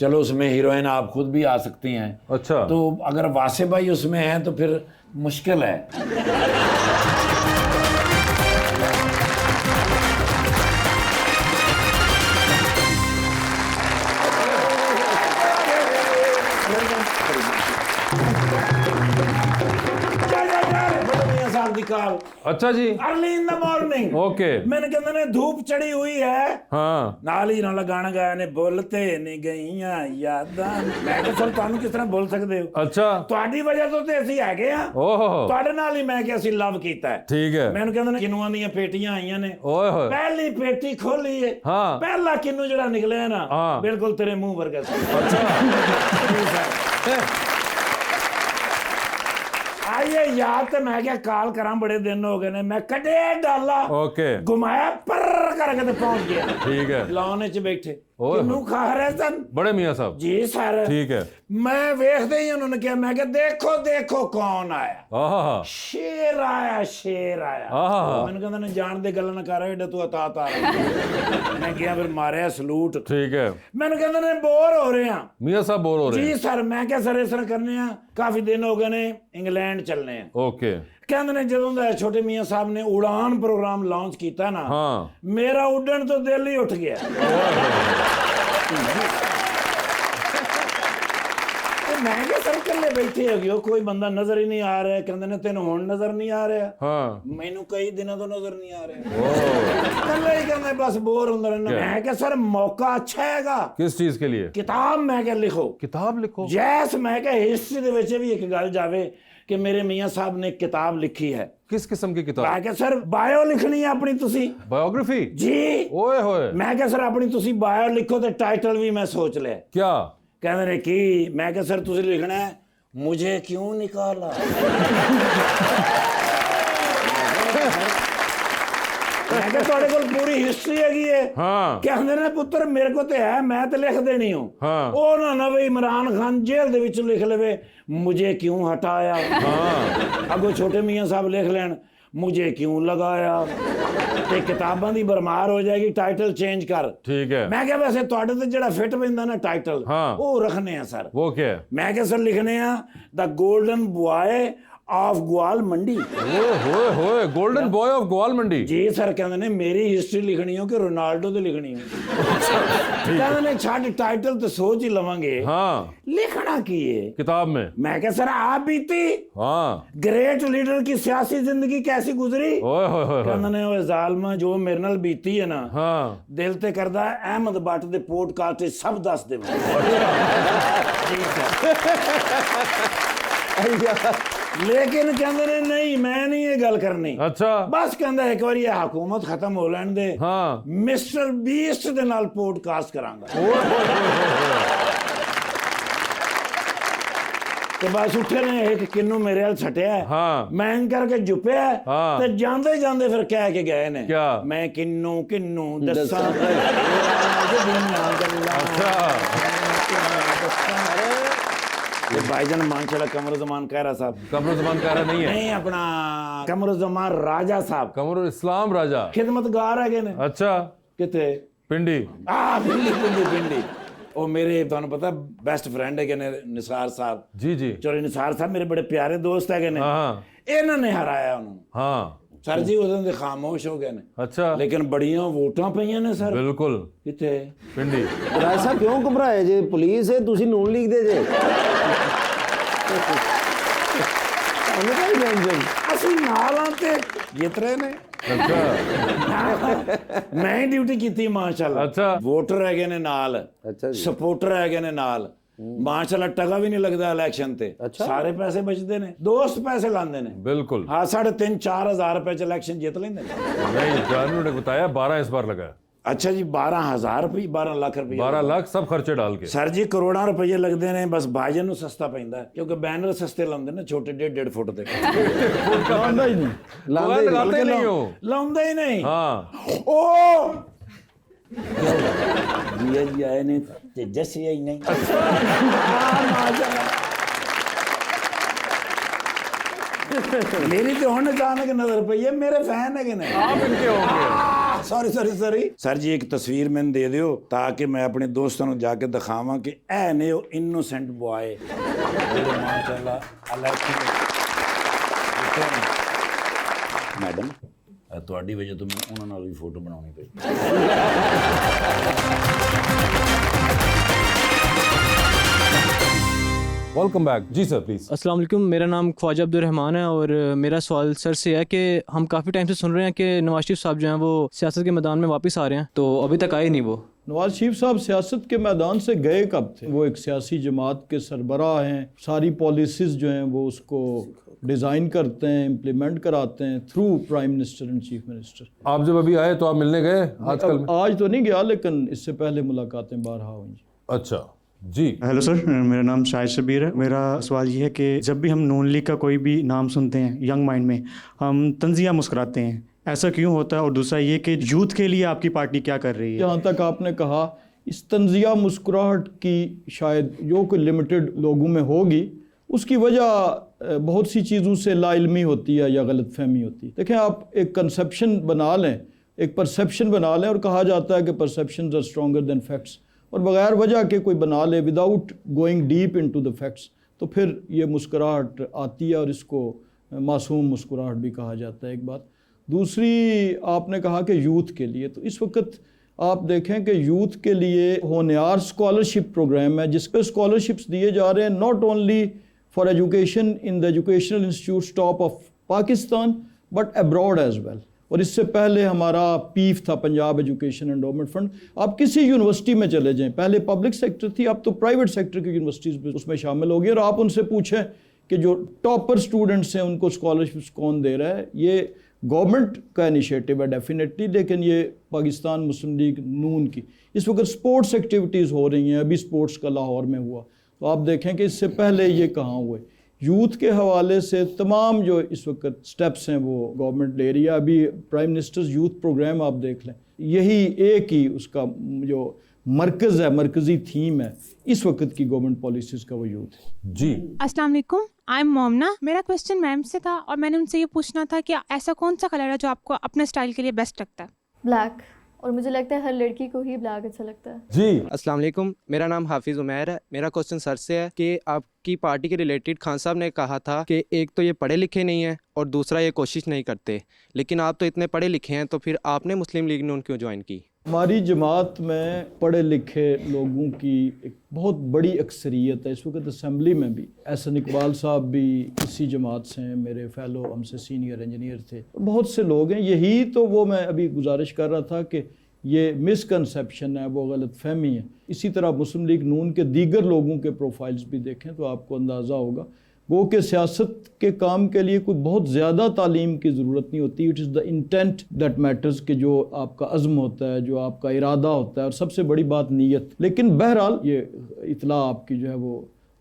चलो उसमें हीरोइन आप खुद भी आ सकती हैं। अच्छा तो अगर वासे भाई उसमें हैं तो फिर मुश्किल है। अच्छा जी early in the morning okay मैंने कहते ने धूप चढ़ी हुई है हाँ ਨਾਲ ਹੀ ਨਾਲ ਗਾਣਾ ਗਾਇਆ ਨੇ ਬੁੱਲਤੇ ਨਹੀਂ ਗਈਆਂ ਯਾਦਾਂ। ਮੈਂ ਕਿਹਾ ਸਰ ਤੁਹਾਨੂੰ ਕਿਸ ਤਰ੍ਹਾਂ ਬੋਲ ਸਕਦੇ ਹੋ? अच्छा ਤੁਹਾਡੀ ਵਜ੍ਹਾ ਤੋਂ ਤੇ ਅਸੀਂ ਹੈਗੇ ਆ। ओहो ਤੁਹਾਡੇ ਨਾਲ ਹੀ ਮੈਂ ਕਿ ਅਸੀਂ ਲਵ ਕੀਤਾ ਹੈ। ठीक है ਮੈਨੂੰ ਕਹਿੰਦੇ ਨੇ ਕਿਨੂਆਂ ਦੀਆਂ ਪੇਟੀਆਂ ਆਈਆਂ ਨੇ। ओए होए ਪਹਿਲੀ ਪੇਟੀ ਖੋਲੀ ਏ, हाँ ਪਹਿਲਾ ਕਿੰਨੂ ਜਿਹੜਾ ਨਿਕਲਿਆ ਨਾ ਹਾਂ। ਬਿਲਕੁਲ ਤੇਰੇ ਮੂੰਹ ਵਰਗਾ ਸੀ। ਆਈਏ ਯਾਦ ਤੇ ਮੈਂ ਕਿਹਾ ਕਾਲ ਕਰਾਂ, ਬੜੇ ਦਿਨ ਹੋ ਗਏ ਨੇ। ਮੈਂ ਕੱਢਿਆ ਡਾਲਾ, ओके ਘੁਮਾਇਆ ਪਰ ਕਰਕੇ ਤੇ ਪਹੁੰਚ ਗਿਆ ठीक है ਲਾਉਣੇ ਚ ਬੈਠੇ। ਓਏ ਕਿੰਨੂ ਖਾ ਰਹੇ ਸਨ? बड़े मियाँ साहब ਜੀ ਸਰ। ठीक है ਮੈਂ ਵੇਖਦੇ ਹੀ ਉਹਨਾਂ ਨੇ ਕਿਹਾ, ਮੈਂ ਕਿਹਾ ਦੇਖੋ ਦੇਖੋ ਕੌਣ ਆਇਆ। आहा ਸ਼ੇਰ ਆਇਆ, ਸ਼ੇਰ ਆਇਆ। ਆਹਾ। ਮੈਨੂੰ ਕਹਿੰਦਾ ਨੇ ਜਾਣ ਦੇ ਗੱਲਾਂ ਨਾ ਕਰ, ਏਡਾ ਤੂੰ ਅਤਾ ਤਾ। ਮੈਂ ਕਿਹਾ ਫਿਰ ਮਾਰਿਆ ਸਲੂਟ। ठीक है ਮੈਨੂੰ ਕਹਿੰਦੇ ਨੇ ਬੋਰ ਹੋ ਰਹੇ ਆ। मियाँ साहब बोल हो रहे ਜੀ हैं ਸਰ। ਮੈਂ ਕਿਹਾ ਸਰ ਇਸ ਤਰ੍ਹਾਂ ਕਰਨੇ ਆ, ਕਾਫੀ ਦਿਨ ਹੋ ਗਏ ਨੇ, ਇੰਗਲੈਂਡ ਚੱਲਨੇ ਆ। ओके ਕਹਿੰਦੇ ਨੇ ਜਦੋਂ ਦਾ ਛੋਟੇ ਮੀਆਂ ਸਾਹਿਬ ਨੇ ਉਡਾਨ ਪ੍ਰੋਗਰਾਮ ਲਾਂਚ ਕੀਤਾ ਨਾ, हाँ ਮੇਰਾ ਉੱਡਣ ਤੋਂ ਦਿਲ ਹੀ ਉੱਠ ਗਿਆ। ਮੈਂ ਕਿਹਾ ਸਰ ਇਕੱਲੇ ਬੈਠੇ ਹੈਗੇ ਹੋ, ਕੋਈ ਬੰਦਾ ਨਜ਼ਰ ਹੀ ਨਹੀਂ ਆ ਰਿਹਾ। ਕਹਿੰਦੇ ਨੇ ਤੈਨੂੰ ਹੁਣ ਨਜ਼ਰ ਨਹੀਂ ਆ ਰਿਹਾ? हाँ ਮੈਨੂੰ ਕਈ ਦਿਨਾਂ ਤੋਂ ਨਜ਼ਰ ਨਹੀਂ ਆ ਰਿਹਾ। ओह ਇਕੱਲੇ ਹੀ ਕਹਿੰਦੇ ਬਸ ਬੋਰ ਹੁੰਦਾ ਰਹਿਣਾ। ਮੈਂ ਕਿਹਾ ਸਰ ਮੌਕਾ ਅੱਛਾ ਹੈਗਾ, किस चीज के लिए? ਕਿਤਾਬ ਮੈਂ ਕਿਹਾ ਲਿਖੋ। किताब लिखो ਜੈਸ ਮੈਂ ਕਿਹਾ ਹਿਸਟਰੀ ਦੇ ਵਿੱਚ ਵੀ ਇੱਕ ਗੱਲ ਜਾਵੇ ਕਿ ਮੇਰੇ ਮੀਆਂ ਸਾਹਿਬ ਨੇ ਕਿਤਾਬ ਲਿਖੀ ਹੈ। किस किस्म की किताब? ਮੈਂ ਕਿਹਾ ਸਰ ਬਾਇਓ ਲਿਖਣੀ ਹੈ ਆਪਣੀ ਤੁਸੀਂ? बायोग्राफी ਜੀ। ओए होए ਮੈਂ ਕਿਹਾ ਸਰ ਆਪਣੀ ਤੁਸੀਂ ਬਾਇਓ ਲਿਖੋ ਤੇ ਟਾਈਟਲ ਵੀ ਮੈਂ ਸੋਚ ਲਿਆ। क्या? ਕਹਿੰਦੇ ਨੇ ਕੀ? ਮੈਂ ਕਿਹਾ ਸਰ ਤੁਸੀਂ ਲਿਖਣਾ ਹੈ ਮੁਝੇ ਕਿਉਂ ਨਿਕਾਲਾ। ਮੈਂ ਕਿਹਾ ਤੁਹਾਡੇ ਕੋਲ ਪੂਰੀ ਹਿਸਟਰੀ ਹੈਗੀ ਹੈ? हाँ ਕਹਿੰਦੇ ਨੇ ਪੁੱਤਰ ਮੇਰੇ ਕੋਲ ਤੇ ਹੈ, ਮੈਂ ਤੇ ਲਿਖ ਦੇਣੀ ਹੂੰ। ਹਾਂ। ਉਹ ਨਾ ਨਵੇਂ ਇਮਰਾਨ ਖਾਨ ਜੇਲ੍ਹ ਦੇ ਵਿੱਚ ਲਿਖ ਲਵੇ ਮੁਝੇ ਕਿਉਂ ਹਟਾਇਆ। हाँ ਅੱਗੋਂ ਛੋਟੇ ਮੀਆਂ ਸਾਹਿਬ ਲਿਖ ਲੈਣ ਮੁਝੇ ਕਿਉਂ ਲਗਾਇਆ। ਤੇ ਕਿਤਾਬਾਂ ਦੀ ਬਰਮਾਰ ਹੋ ਜਾਏਗੀ, ਟਾਈਟਲ ਚੇਂਜ ਕਰ। ठीक है ਮੈਂ ਕਿਹਾ ਵੈਸੇ ਤੁਹਾਡੇ ਤੇ ਜਿਹੜਾ ਫਿੱਟ ਪੈਂਦਾ ਨਾ ਟਾਈਟਲ, ਹਾਂ। ਉਹ ਰੱਖਨੇ ਆ ਸਰ। वो क्या है? ਮੈਂ ਕਿਹਾ ਸਰ ਲਿਖਨੇ ਆ ਦਾ ਗੋਲਡਨ ਬੁਆਏ ऑफ ग्वाल मंडी होए गोल्डन बॉय ऑफ ग्वाल मंडी जी सर कहते ने मेरी हिस्ट्री लिखनी हो कि रोनाल्डो तो लिखनी हो कहते ने छाट टाइटल तो सोच ही लवांगे हाँ लिखना की है किताब में मैं कह सर आप बीती हाँ ग्रेट लीडर की सियासी जिंदगी कैसी गुजरी ओए होए होए कहते ने ओए जालमा जो मेरे नाल बीती है ना हाँ दिल ते करदा है अहमद भट्ट दे पॉडकास्ट सब दस दे जी सर लेकिन कहते ने नहीं मैं नहीं ये गल करनी अच्छा बस कहंदा एक बार ये हुकूमत खत्म हो लैण दे हाँ मिस्टर बीस्ट दे नाल पॉडकास्ट करांगा ते बस उठे ने एक किन्नू मेरे हाल छटिया हाँ मैं करके जुपिया हाँ। ते जांदे जांदे फिर कह के गए ने क्या? मैं किन्नू किन्नू दस्सां अच्छा ये भाईजान मानशाला कमरुज़्ज़मान कहरा साहब कमरुज़्ज़मान कहरा नहीं है नहीं अपना कमरुज़्ज़मान राजा साहब कमरुल इस्लाम राजा खिदमतगार है ने अच्छा किथे पिंडी पिंडी ਉਹ ਮੇਰੇ ਤੁਹਾਨੂੰ ਪਤਾ ਬੈਸਟ ਫਰੈਂਡ ਹੈਗੇ ਨੇ ਨਿਸਾਰ ਸਾਹਿਬ जी जी ਚੋਰੀ ਨਿਸਾਰ ਸਾਹਿਬ ਮੇਰੇ ਬੜੇ ਪਿਆਰੇ ਦੋਸਤ ਹੈਗੇ ਨੇ हाँ ਇਹਨਾਂ ਨੇ ਹਰਾਇਆ ਉਹਨੂੰ हाँ ਸਰ ਜੀ ਉਦੋਂ ਦੇ ਖਾਮੋਸ਼ ਹੋ ਗਏ ਨੇ अच्छा ਲੇਕਿਨ ਬੜੀਆਂ ਵੋਟਾਂ ਪਈਆਂ ਨੇ ਸਰ बिल्कुल ਕਿੱਥੇ पिंडी ਰਾਜ ਸਾਹਿਬ ਕਿਉਂ ਘਬਰਾਏ ਜੇ ਪੁਲਿਸ ਹੈ ਤੁਸੀਂ ਨੂਨ ਲੀਗ ਦੇ ਜੇ ਉਹਨੇ ਕੋਈ ਟੈਨਸ਼ਨ ਅਸੀਂ ਨਾਲਾਂ ਤੇ ਜਿੱਤਰੇ ਨੇ अच्छा ਮੈਂ ਹੀ ਡਿਊਟੀ ਕੀਤੀ ਮਾਸ਼ਾਅੱਲਾ अच्छा ਵੋਟਰ ਹੈਗੇ ਨੇ ਨਾਲ ਅੱਛਾ ਜੀ ਸਪੋਰਟਰ ਹੈਗੇ ਨੇ ਨਾਲ ਮਾਸ਼ਾਅੱਲਾ ਟਗਾ ਵੀ ਨਹੀਂ ਲੱਗਦਾ ਇਲੈਕਸ਼ਨ ਤੇ ਸਾਰੇ ਪੈਸੇ ਬਚਦੇ ਨੇ ਦੋਸਤ ਪੈਸੇ ਲਾਉਂਦੇ ਨੇ बिल्कुल ਹਾਂ 3,500-4,000 रुपए च इलेक्शन जीत लेंगे नहीं जानू ने बताया 12 इस बार लगा अच्छा जी 12,000 रुपए 12 लाख रुपए 12 लाख सब खर्चे डाल के सर जी करोड़ां रुपए लगते हैं बस भाईजान ਨੂੰ सस्ता ਪੈਂਦਾ क्योंकि बैनर सस्ते लाਉਂਦੇ ਨੇ ਛੋਟੇ 1.5 ਫੁੱਟ ਦੇ लांदा ही नहीं लगाते लगाते नहीं हो ਲਾਉਂਦੇ ਹੀ ਨਹੀਂ हाँ ओ जी जी आए ने ते जैसे आई नहीं मेरी तो ਹੁਣ अचानक नजर पई है मेरे फैन है ने आप इनके होंगे सॉरी सर जी एक तस्वीर मैंने दे दियो ताकि मैं अपने दोस्तों को जाके दिखावा कि ए ने इनोसेंट बॉय माशाल्लाह मैडम ਤੁਹਾਡੀ ਵਜ੍ਹਾ ਤੋਂ ਮੈਨੂੰ ਉਹਨਾਂ ਨਾਲ ਵੀ ਫੋਟੋ ਬਣਾਉਣੀ ਪਈ वेलकम बैक जी सर प्लीज अस्सलाम वालेकुम मेरा नाम ख्वाजा अब्दुल रहमान है और मेरा सवाल सर से है कि हम काफ़ी टाइम से सुन रहे हैं कि नवाज शरीफ साहब जो हैं वो सियासत के मैदान में वापस आ रहे हैं तो अभी तक आए नहीं वो नवाज शरीफ साहब सियासत के मैदान से गए कब थे वो एक सियासी जमात के सरबराह हैं सारी पॉलिसीज़ जो हैं वो उसको डिज़ाइन करते हैं इम्प्लीमेंट कराते हैं through prime minister and chief minister आप जब अभी आए तो आप मिलने गए आजकल में? आज तो नहीं गया लेकिन इससे पहले मुलाकातें बारहा हुई। अच्छा जी हेलो सर मेरा नाम शाहिद शबीर है मेरा सवाल ये है कि जब भी हम नून लीग का कोई भी नाम सुनते हैं यंग माइंड में हम तंजिया मुस्कुराते हैं ऐसा क्यों होता है और दूसरा ये कि यूथ के लिए आपकी पार्टी क्या कर रही है जहाँ तक आपने कहा इस तंजिया मुस्कुराहट की शायद जो कोई लिमिटेड लोगों में होगी उसकी वजह बहुत सी चीज़ों से लाइल्मी होती है या गलतफहमी होती है। देखें आप एक कंसेप्शन बना लें एक परसेप्शन बना लें और कहा जाता है कि perceptions are stronger than facts और बगैर वजह के कोई बना ले without going deep into the facts तो फिर ये मुस्कुराहट आती है और इसको मासूम मुस्कुराहट भी कहा जाता है एक बात। दूसरी आपने कहा कि यूथ के लिए तो इस वक्त आप देखें कि यूथ के लिए होनहार स्कॉलरशिप प्रोग्राम है जिस पर स्कॉलरशिप्स दिए जा रहे हैं not only for education in the educational institute top of Pakistan but abroad as well. और इससे पहले हमारा पीफ था पंजाब एजुकेशन एंडोमेंट फंड। आप किसी यूनिवर्सिटी में चले जाएं पहले पब्लिक सेक्टर थी अब तो प्राइवेट सेक्टर की यूनिवर्सिटीज़ उसमें शामिल हो गई और आप उनसे पूछें कि जो टॉपर स्टूडेंट्स हैं उनको स्कॉलरशिप्स कौन दे रहा है। ये गवर्नमेंट का इनिशिएटिव है डेफिनेटली लेकिन ये पाकिस्तान मुस्लिम लीग नून की इस वक्त स्पोर्ट्स एक्टिविटीज़ हो रही हैं अभी स्पोर्ट्स का लाहौर में हुआ तो आप देखें कि इससे पहले ये कहाँ हुए। यूथ के हवाले से तमाम जो इस वक्त स्टेप्स हैं वो गवर्नमेंट ले रही है। अभी प्राइम मिनिस्टर्स यूथ प्रोग्राम आप देख लें यही एक ही उसका जो मरकज़ है मरकज़ी थीम है इस वक्त की गवर्नमेंट पॉलिसीज़ का वो यूथ है। जी अस्सलाम वालेकुम आई एम मोमना। मेरा क्वेश्चन मैम से था और मैंने उनसे ये पूछना था कि ऐसा कौन सा कलर है जो आपको अपने स्टाइल के लिए बेस्ट लगता है। ब्लैक और मुझे लगता है हर लड़की को ही ब्लैक अच्छा लगता है। जी अस्सलाम वालेकुम, मेरा नाम हाफिज़ उमैर है। मेरा क्वेश्चन सर से है कि आपकी पार्टी के रिलेटेड खान साहब ने कहा था कि एक तो ये पढ़े लिखे नहीं है और दूसरा ये कोशिश नहीं करते, लेकिन आप तो इतने पढ़े लिखे हैं, तो फिर आपने मुस्लिम लीग नून क्यों ज्वाइन की? हमारी जमात में पढ़े लिखे लोगों की एक बहुत बड़ी अक्सरियत है। इस वक्त असम्बली में भी एहसन इकबाल साहब भी इसी जमात से हैं, मेरे फेलो हमसे सीनियर इंजीनियर थे, बहुत से लोग हैं। यही तो वो मैं अभी गुजारिश कर रहा था कि ये मिसकंसेप्शन है, वो गलत फहमी है। इसी तरह मुस्लिम लीग नून के दीगर लोगों के प्रोफाइल्स भी देखें तो आपको अंदाज़ा होगा वो कि सियासत के काम के लिए कोई बहुत ज़्यादा तालीम की ज़रूरत नहीं होती। It is the intent that matters, कि जो आपका अज़्म होता है, जो आपका इरादा होता है, और सबसे बड़ी बात नीयत। लेकिन बहरहाल ये इतला आपकी जो है वो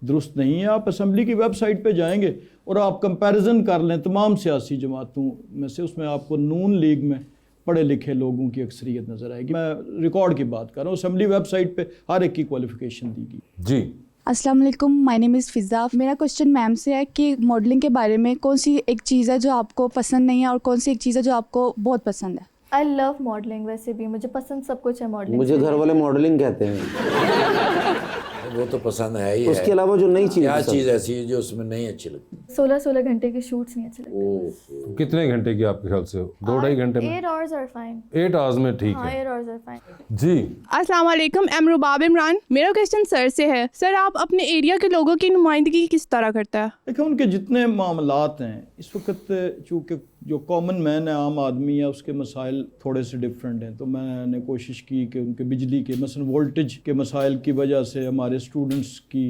दुरुस्त नहीं है। आप असम्बली की वेबसाइट पे जाएंगे और आप कंपैरिजन कर लें तमाम सियासी जमातों में से, उसमें आपको नून लीग में पढ़े लिखे लोगों की अक्सरियत नज़र आएगी। मैं रिकॉर्ड की बात कर रहा हूँ, असम्बली वेबसाइट पे हर एक की क्वालिफिकेशन दी गई। जी अस्सलाम वालेकुम, माय नेम इज़ फ़िज़ा। मेरा क्वेश्चन मैम से है कि मॉडलिंग के बारे में कौन सी एक चीज़ है जो आपको पसंद नहीं है और कौन सी एक चीज़ है जो आपको बहुत पसंद है? आई लव मॉडलिंग, वैसे भी मुझे पसंद सब कुछ है मॉडलिंग। मुझे घर वाले मॉडलिंग कहते हैं। वो तो पसंद है ही उसके अलावा जो नई चीज़, क्या चीज़ ऐसी है जो उसमें नहीं अच्छी लगती? 16 घंटे के शूट्स नहीं अच्छे लगते। कितने घंटे की आपके ख्याल से? 2-2.5 घंटे में? 8 hours are fine। 8 आवर्स में ठीक हाँ, है। 8 hours are fine। जी अस्सलाम वालेकुम, एम रुबाब इमरान। मेरा क्वेश्चन सर से है, सर आप अपने एरिया के लोगों की नुमाइंदगी किस तरह करता है? देखिए, उनके जितने मामलात हैं इस वक्त, चूँकि जो कॉमन मैन है, आम आदमी है, उसके मसाइल थोड़े से डिफरेंट हैं, तो मैंने कोशिश की कि उनके बिजली के मसलन वोल्टेज के मसाइल की वजह से हमारे स्टूडेंट्स की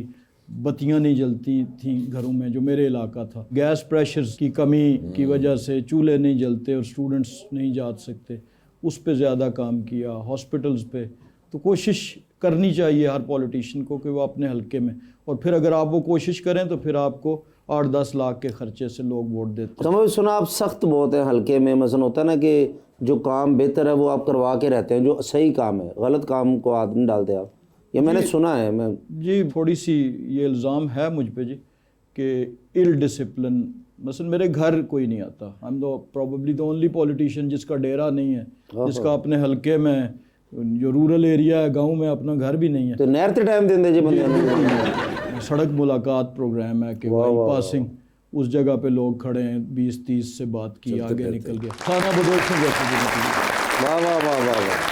बत्तियां नहीं जलती थी घरों में, जो मेरे इलाका था। गैस प्रेशर्स की कमी की वजह से चूल्हे नहीं जलते और स्टूडेंट्स नहीं जा सकते, उस पर ज़्यादा काम किया। हॉस्पिटल्स पे तो कोशिश करनी चाहिए हर पॉलिटिशियन को कि वो अपने हलके में, और फिर अगर आप वो कोशिश करें तो फिर आपको 8-10 लाख के खर्चे से लोग वोट देते हैं। समझ सुना, आप सख्त बहुत हैं हल्के में। मसलन होता है ना कि जो काम बेहतर है वो आप करवा के रहते हैं, जो सही काम है, गलत काम को आदमी डालते हैं आप, ये मैंने सुना है। मैं जी थोड़ी सी ये इल्ज़ाम है मुझ पे जी कि इल डिसिप्लिन, मसलन मेरे घर कोई नहीं आता। I am probably the only politician जिसका डेरा नहीं है, जिसका अपने हलके में, जो रूरल एरिया है, गांव में अपना घर भी नहीं है। तो नहर ते टाइम देंगे जी बंदे। सड़क मुलाकात प्रोग्राम है कि भाई पासिंग, उस जगह पे लोग खड़े हैं, 20-30 से बात की, आगे निकल गया, खाना बदोश में जैसे वाह वाह वाह वाह वाह।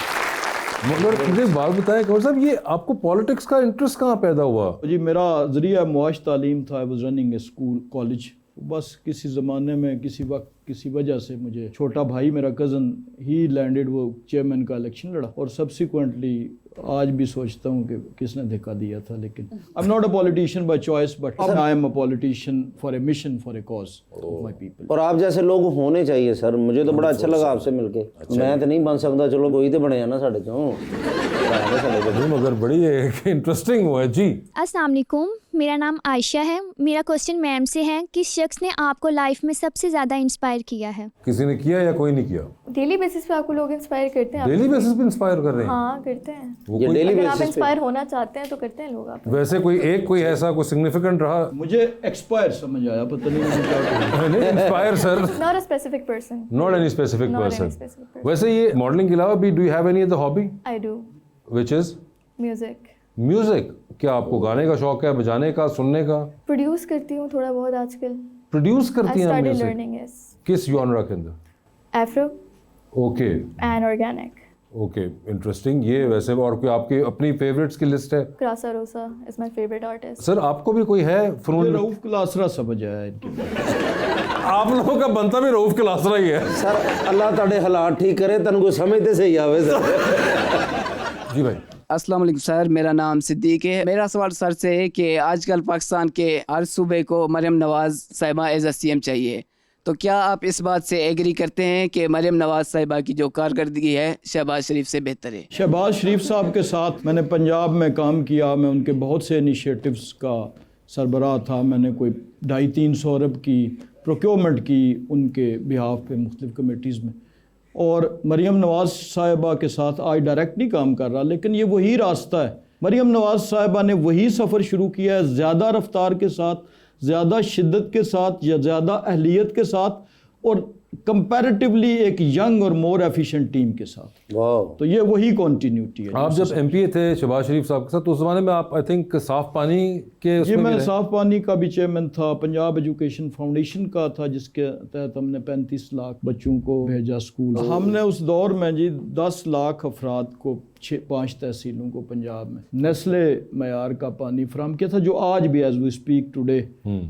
मगर मुझे एक बात बताएं कौन साहब, ये आपको पॉलिटिक्स का इंटरेस्ट कहाँ पैदा हुआ? जी मेरा ज़रिया मुआश तालीम था। I was running A school college. बस किसी ज़माने में किसी वक्त किसी वजह से मुझे छोटा भाई मेरा कज़न ही लैंडेड, वो चेयरमैन का इलेक्शन लड़ा, और सब्सिक्वेंटली आज भी सोचता हूँ कि किसने धक्का दिया था। लेकिन आई am not a politician by choice, but I am a politician for a mission, for a cause of my people. और आप जैसे लोग होने चाहिए सर। मुझे तो बड़ा अच्छा लगा आपसे मिलके। मैं तो नहीं बन सकता, चलो कोई तो बने ना साढ़े चो। मगर बड़ी इंटरेस्टिंग हुआ है जी। अस्सलाम वालेकुम, मेरा नाम आयशा है। मेरा क्वेश्चन मैम से है, किस शख्स ने आपको लाइफ में सबसे ज़्यादा इंस्पायर किया है? किसी ने किया या कोई नहीं किया? डेली बेसिस पे आपको लोग इंस्पायर करते हैं। डेली बेसिस पे इंस्पायर कर रहे हैं? हाँ करते हैं। ये डेली अगर आप बेसिस पे इंस्पायर होना चाहते हैं तो करते हैं लोग आप। वैसे कोई ऐसा कोई सिग्निफिकेंट रहा? मुझे एक्सपायर समझ आया, पता नहीं मुझे क्या कहना। नहीं inspire sir, not a specific person, not any specific person. वैसे ये मॉडलिंग के अलावा भी do you have any other hobby? I do. Which is? Music. Music? क्या आपको गाने का शौक है, बजाने का, सुनने का? प्रोड्यूस करती हूँ थोड़ा बहुत आजकल। प्रोड्यूस करती हैं म्यूजिक? Learning yes. किस जॉनरा के अंदर? Afro. Okay. And organic. Okay, interesting. ये वैसे और कोई आपकी अपनी फेवरेट्स की लिस्ट है? क्रासा रोसा is my favourite artist. Sir आपको भी कोई है फनून? रऊफ क्लासरा समझ आया इनकी। आप लोगों का बनता भी रऊफ क्लासरा ही है सर। अल्लाह ताड़े हालात ठीक करे, तन को समझते सही आवे सर। जी भाई। अस्सलाम वालेकुम सर, मेरा नाम सिद्दीक है। मेरा सवाल सर से है कि आजकल पाकिस्तान के हर सूबे को मरियम नवाज़ साहिबा एज CM चाहिए, तो क्या आप इस बात से एग्री करते हैं कि मरियम नवाज़ साहिबा की जो कारकर्दगी है शहबाज शरीफ से बेहतर है? शहबाज शरीफ साहब के साथ मैंने पंजाब में काम किया। मैं उनके बहुत से इनिशिएटिव्स का सरबराह था। मैंने कोई 250-300 अरब की प्रोक्योरमेंट की उनके बिहाफ पे मुख्तलिफ कमेटीज़ में। और मरियम नवाज़ साहिबा के साथ आज डायरेक्ट नहीं काम कर रहा, लेकिन ये वही रास्ता है। मरियम नवाज़ साहिबा ने वही सफ़र शुरू किया है, ज़्यादा रफ्तार के साथ, ज़्यादा शिद्दत के साथ या ज़्यादा अहलियत के साथ, और कंपैरेटिवली एक यंग और मोर एफिशिएंट टीम के साथ। तो ये वही कंटिन्यूटी है। आप जब एमपीए थे शहबाज शरीफ साहब के साथ, तो उस जमाने में आप आई थिंक साफ पानी के जी, मैं साफ पानी का भी चेयरमैन था, पंजाब एजुकेशन फाउंडेशन का था, जिसके तहत हमने 35 लाख बच्चों को भेजा स्कूल। हमने उस दौर में जी 10 लाख अफराद को 5 तहसीलों को पंजाब में नेस्ले मयार का पानी फराहम किया था, जो आज भी एज वी स्पीक टुडे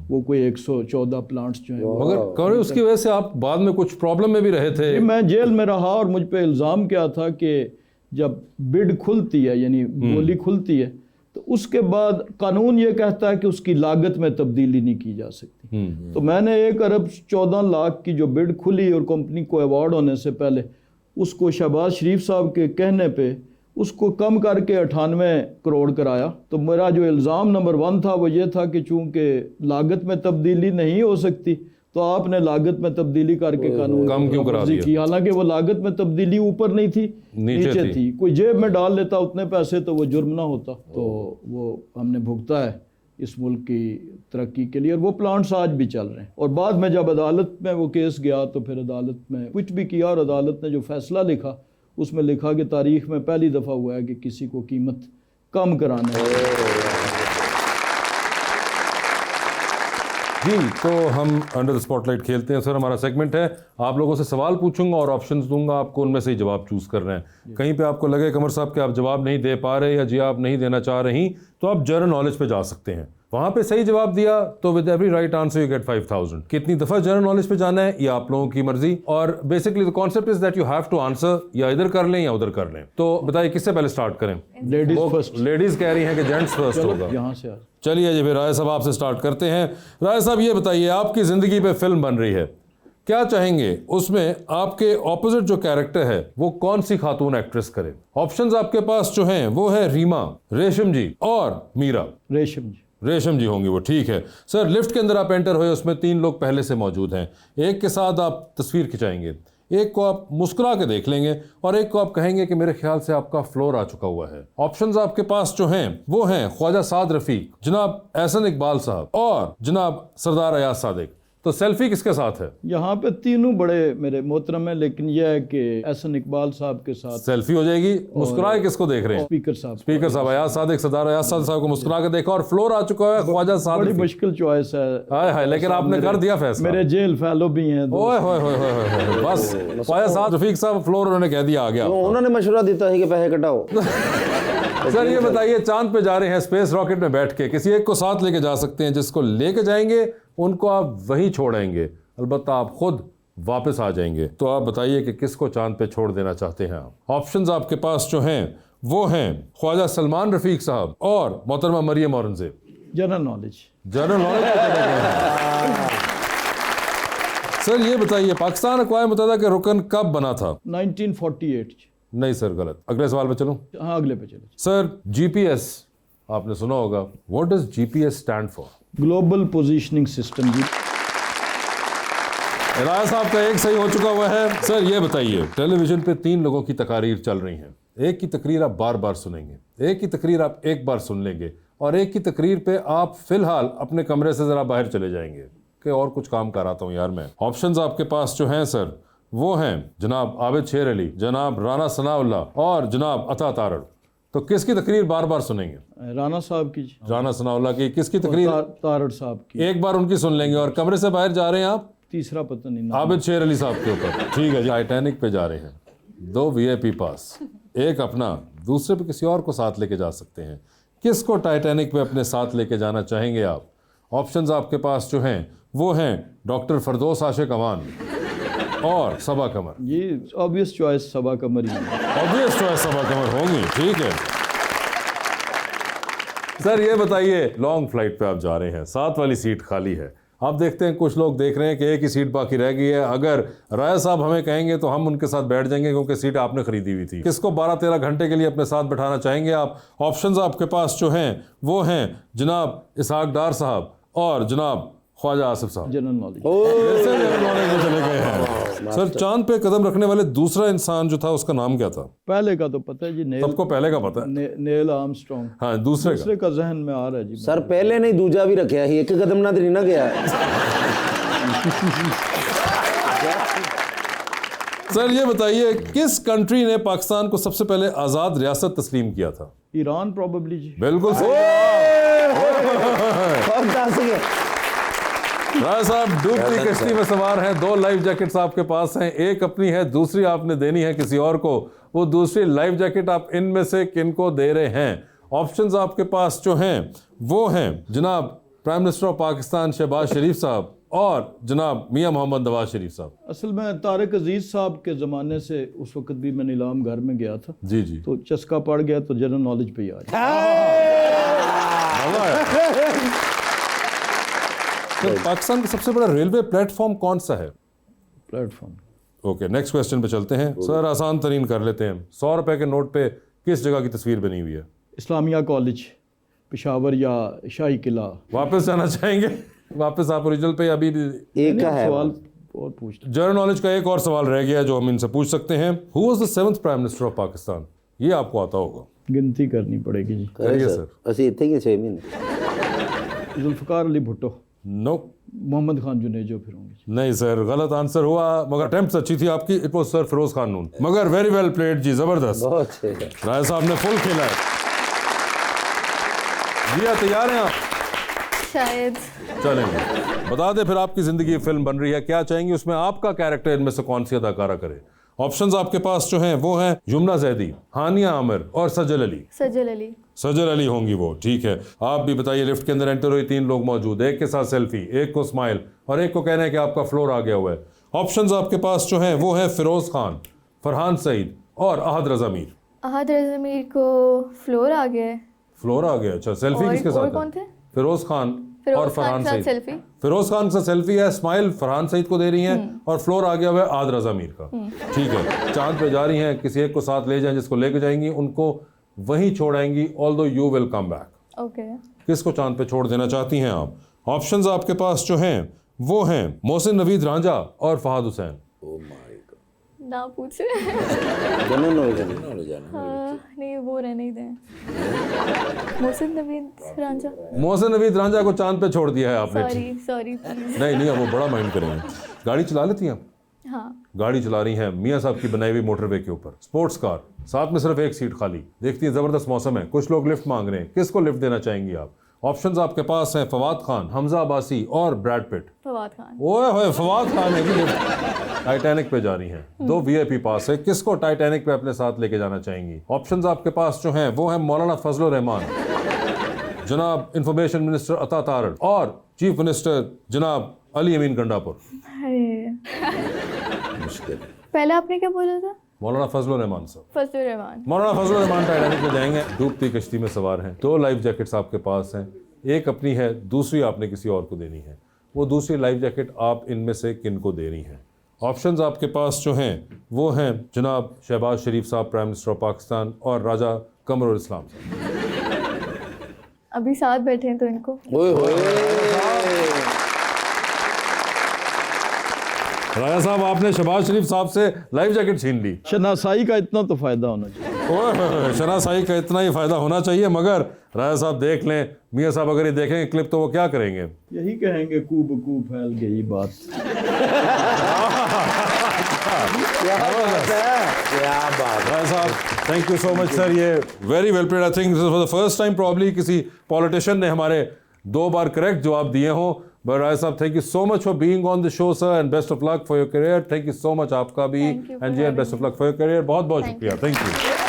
वो कोई 114 प्लांट्स जो हैं। मगर कौन उसकी वजह से आप बाद में कुछ प्रॉब्लम में भी रहे थे? मैं जेल में रहा और मुझ पे इल्ज़ाम क्या था कि जब बिड खुलती है यानी बोली खुलती है तो उसके बाद कानून ये कहता है कि उसकी लागत में तब्दीली नहीं की जा सकती। तो मैंने 1 अरब 14 लाख की जो बिड खुली और कंपनी को अवार्ड होने से पहले उसको शहबाज शरीफ साहब के कहने पे उसको कम करके 98 करोड़ कराया। तो मेरा जो इल्ज़ाम नंबर 1 था वो ये था कि चूंकि लागत में तब्दीली नहीं हो सकती तो आपने लागत में तब्दीली करके कानून कम क्यों करा दिया? की, हालांकि वो लागत में तब्दीली ऊपर नहीं थी, नीचे थी। कोई जेब में डाल लेता उतने पैसे तो वो जुर्म ना होता। तो वो हमने भुगता है इस मुल्क की तरक्की के लिए, और वो प्लांट्स आज भी चल रहे हैं। और बाद में जब अदालत में वो केस गया तो फिर अदालत में कुछ भी किया और अदालत ने जो फैसला लिखा उसमें लिखा कि तारीख में पहली दफ़ा हुआ है कि किसी को कीमत कम कराने। जी, तो हम अंडर द स्पॉटलाइट खेलते हैं सर। हमारा सेगमेंट है, आप लोगों से सवाल पूछूंगा और ऑप्शंस दूंगा, आपको उनमें से ही जवाब चूज कर रहे हैं। कहीं पे आपको लगे कमर साहब कि आप जवाब नहीं दे पा रहे या जी आप नहीं देना चाह रही, तो आप जनरल नॉलेज पे जा सकते हैं। वहां पे सही जवाब दिया तो with every right answer you get 5000। कितनी दफा जनरल नॉलेज पे जाना है ये आप लोगों की मर्जी। और basically the concept is that you have to answer, या इधर कर लें या उधर कर लें। तो बताइए किससे पहले स्टार्ट करें? Ladies first. लेडीज कह रही हैं कि जेंट्स फर्स्ट होगा। यहाँ से चलिए जी, फिर राय साहब आपसे स्टार्ट करते हैं। राय साहब ये बताइए, आपकी जिंदगी पे फिल्म बन रही है, क्या चाहेंगे उसमें आपके ऑपोजिट जो कैरेक्टर है वो कौन सी खातून एक्ट्रेस करे? ऑप्शंस आपके पास जो हैं वो है रीमा, रेशम जी और मीरा। रेशम जी होंगी वो, ठीक है सर। लिफ्ट के अंदर आप एंटर हुए, उसमें 3 लोग पहले से मौजूद हैं। एक के साथ आप तस्वीर खिंचाएंगे, एक को आप मुस्कुरा के देख लेंगे और एक को आप कहेंगे कि मेरे ख्याल से आपका फ्लोर आ चुका हुआ है। ऑप्शंस आपके पास जो हैं वो हैं ख्वाजा साद रफीक, जनाब एहसन इकबाल साहब और जनाब सरदार अयाज सादिक। तो सेल्फी किसके साथ है? यहाँ पे तीनों बड़े मेरे मोहतरम है, लेकिन यह है कि एहसन इकबाल साहब के साथ सेल्फी हो जाएगी। मुस्कुराए किसको देख रहे हैं? स्पीकर साहब। स्पीकर साहब अयाज सादिक, सरदार अयाज सादिक साहब को मुस्कुरा के देखा और फ्लोर आ चुका है ख्वाजा साद। बड़ी मुश्किल चॉइस है। हाय हाय, लेकिन आपने कर दिया फैसला। मेरे जेल फेलो भी हैं। ओए होए होए होए, बस ख्वाजा साद रफीक साहब फ्लोर उन्होंने कह दिया, आ गया। उन्होंने मशवरा देता है कि पैसे कटाओ। सर ये बताइए, चांद पे जा रहे हैं स्पेस रॉकेट में बैठ के, किसी एक को साथ लेके जा सकते हैं, जिसको लेके जाएंगे उनको आप वहीं छोड़ेंगे, अलबत्ता आप खुद वापस आ जाएंगे। तो आप बताइए कि किसको चांद पे छोड़ देना चाहते हैं आप? ऑप्शंस आपके पास जो हैं वो हैं ख्वाजा सलमान रफीक साहब और मोहतरमा Maryam Aurangzeb. General knowledge sir ये बताइए, पाकिस्तान अक़वाम मुत्तहिदा के रुकन कब बना था? 1948। नहीं सर, गलत। अगले सवाल पे चलूं? हाँ, अगले पे चलो सर। जीपीएस आपने सुना होगा, what does GPS stand for? Global positioning system. जी राय साहब का एक सही हो चुका हुआ है। सर ये बताइए, टेलीविजन पे 3 लोगों की तकारीर चल रही हैं। एक की तकरीर आप बार बार सुनेंगे, एक की तकरीर आप एक बार सुन लेंगे और एक की तकरीर पे आप फिलहाल अपने कमरे से जरा बाहर चले जाएंगे कि और कुछ काम कर आता हूँ यार मैं। ऑप्शंस आपके पास जो हैं सर वो हैं जनाब आबिद शेर अली, जनाब राना सनाउल्लाह और जनाब अता तारड़। तो किसकी तकरीर बार बार सुनेंगे? राना साहब की। राना सनाउल्लाह की। किसकी तकरीर? तारड़ साहब की। एक बार उनकी सुन लेंगे और कमरे से बाहर जा रहे हैं आप? तीसरा पता नहीं। आबिद शेर अली साहब के ऊपर। ठीक है जी। टाइटैनिक पे जा रहे हैं, 2 VIP पास, एक अपना, दूसरे पे किसी और को साथ लेके जा सकते हैं। किसको टाइटैनिक पे अपने साथ लेके जाना चाहेंगे आप? ऑप्शंस आपके पास जो हैं वो हैं डॉक्टर फरदौस आशिक अमान और सबा कमर। ये ऑब्वियस चॉइस सबा कमर ही है। ऑब्वियस चॉइस सबा कमर होंगी, ठीक है। सर ये बताइए, लॉन्ग फ्लाइट पे आप जा रहे हैं, 7 वाली सीट खाली है। आप देखते हैं कुछ लोग देख रहे हैं कि एक ही सीट बाकी रह गई है। अगर राय साहब हमें कहेंगे तो हम उनके साथ बैठ जाएंगे, क्योंकि सीट आपने खरीदी हुई थी। किसको 12-13 घंटे के लिए अपने साथ बैठाना चाहेंगे आप? ऑप्शंस आपके पास जो हैं वो हैं जनाब इसहाक डार साहब और जनाब ख्वाजा आसिफ साहब। General knowledge. जनरल नॉलेज में चले गए हैं। सर चांद पे कदम रखने वाले दूसरा इंसान जो था उसका नाम क्या था? पहले का तो पता है जी, सबको पहले का पता है, नील आर्मस्ट्रांग। हाँ, दूसरे का जहन में आ रहा है जी। सर पहले नहीं दूजा भी रखा ही, एक कदम ना तो नहीं ना गया। सर ये बताइए किस कंट्री ने पाकिस्तान को सबसे पहले आज़ाद रियासत तस्लीम किया था? ईरान प्रॉब्ली जी। बिल्कुल सही। राय साहब डूबती कश्ती में सवार हैं, 2 लाइफ जैकेट्स आपके पास हैं, एक अपनी है, दूसरी आपने देनी है किसी और को। वो दूसरी लाइफ जैकेट आप इनमें से किनको दे रहे हैं? ऑप्शंस आपके पास जो हैं वो हैं जनाब prime minister of Pakistan Shehbaz Sharif Sahab और जनाब मियां मोहम्मद नवाज शरीफ साहब। असल में तारिक अजीज साहब के ज़माने से उस वक्त भी मैं नीलाम घर में गया था जी जी, तो चस्का पड़ गया तो जनरल नॉलेज पे ही आ गया। तो पाकिस्तान का सबसे बड़ा रेलवे प्लेटफॉर्म कौन सा है? प्लेटफॉर्म। ओके, नेक्स्ट क्वेश्चन पे चलते हैं सर, आसान तरीन कर लेते हैं। 100 रुपए के नोट पे किस जगह की तस्वीर बनी हुई है? इस्लामिया कॉलेज पेशावर या शाही किला। वापस जाना चाहेंगे? वापस आप ओरिजिनल पे अभी भी एक का है सवाल और पूछ। जनरल नॉलेज का एक और सवाल रह गया जो हम इनसे पूछ सकते हैं। Who was the 7th prime minister of Pakistan? ये आपको आता होगा, गिनती करनी पड़ेगी जी। करिए सर। ਅਸੀਂ ਇੱਥੇ ਹੀ 6 महीने। जुल्फ़िकार अली भुट्टो। नो, मोहम्मद खान जुनेजो फिर होंगे। नहीं सर, गलत आंसर हुआ, मगर अटेम्प्ट अच्छी थी आपकी। It was sir Feroz Khan Noon, मगर वेरी वेल प्लेड जी, जबरदस्त। बहुत अच्छे। राय साहब ने फुल खेला है। जिया तैयार हैं आप? शायद। चलेंगे, बता दे फिर आपकी जिंदगी की फिल्म बन रही है, क्या चाहेंगे उसमें आपका कैरेक्टर इनमें से कौन सी अदाकारा करे? ऑप्शंस आपके पास जो हैं वो हैं यमुना जैदी, हानिया आमिर और सजल अली। सजल अली। सजल अली होंगी वो, ठीक है। आप भी बताइए, लिफ्ट के अंदर एंटर हुई 3 लोग मौजूद, एक के साथ सेल्फी, एक को स्माइल और एक को कहना है कि आपका फ्लोर आ गया हुआ है। ऑप्शंस आपके पास जो हैं वो है फिरोज खान, फरहान सईद और अहद रजा मीर। अहद रजा मीर को फ्लोर आ गया है। फ्लोर आ गया, अच्छा। सेल्फी किसके साथ? कौन थे? फिरोज खान और फरहान सईद। सेल्फी। फिरोज खान से सेल्फी है, स्माइल फरहान सईद को दे रही हैं और फ्लोर आ गया हुआ है अहद रजा मीर का। ठीक है, चांद पे जा रही हैं, किसी एक को साथ ले जाएं, जिसको लेके जाएंगी उनको वहीं छोड़ाएंगी, although you will come back. Okay. किसको चांद पे छोड़ देना चाहती हैं आप? ऑप्शंस आपके पास जो हैं वो हैं मोहसिन नवीद रांझा और फहद हुसैन। ना पूछे। नहीं, वो रहने ही दें। मोहसिन नवीद रांझा। मोहसिन नवीद रांझा को चांद पे छोड़ दिया है आपने। सॉरी नहीं, वो बड़ा माइंड करेंगे। गाड़ी चला लेती हैं आप? हाँ। गाड़ी चला रही हैं मियाँ साहब की बनाई हुई मोटरवे के ऊपर, स्पोर्ट्स कार, साथ में सिर्फ एक सीट खाली। देखती है जबरदस्त मौसम है, कुछ लोग लिफ्ट मांग रहे हैं, किसको लिफ्ट देना चाहेंगी आप? ऑप्शंस आपके पास हैं फवाद खान, हमजा अब्बासी और ब्रैड पिट। फवाद खान। ओए होए, फवाद खान है कि लिफ्ट टाइटैनिक पे जा रही हैं, 2 VIP पास है, किसको टाइटैनिक पे अपने साथ लेके जाना चाहेंगी? ऑप्शंस आपके पास जो हैं वो हैं मौलाना फजलुर रहमान, जनाब इंफॉर्मेशन मिनिस्टर अता तारड़ और चीफ मिनिस्टर जनाब अली अमीन गंडापुर। पहले आपने क्या बोला था? मौलाना फजलुर रहमान साहब। फजलुर रहमान। मौलाना फजलुर रहमान टाइटैनिक में जाएंगे, डूबती कश्ती में सवार हैं, 2 लाइफ जैकेट्स आपके पास हैं, एक अपनी है, दूसरी आपने किसी और को देनी है। वो दूसरी लाइफ जैकेट आप इनमें से किन को दे रही हैं? ऑप्शंस आपके पास जो हैं वो हैं जनाब शहबाज शरीफ साहब प्राइम मिनिस्टर ऑफ पाकिस्तान और राजा कमरुल इस्लाम साहब। अभी साथ बैठे हैं तो इनको। राजा साहब, आपने शहबाज शरीफ साहब से लाइफ जैकेट छीन ली। शनासाई का इतना तो फायदा होना चाहिए। शनासाई का इतना ही फायदा होना चाहिए, मगर राजा साहब देख लें, मियाँ साहब अगर ये देखेंगे क्लिप तो वो क्या करेंगे? यही कहेंगे कूब कूब फैल गई बात। क्या बात। Raja Sahab, thank you so much sir, ये very well played. I think this for the first time probably किसी पॉलिटिशियन ने हमारे 2 बार करेक्ट जवाब दिए हों। बट राय साहब, thank you so much for being on the show sir, and best of luck for your career. Thank you so much आपका भी, and जी, and best of luck for your career. बहुत बहुत शुक्रिया, थैंक यू।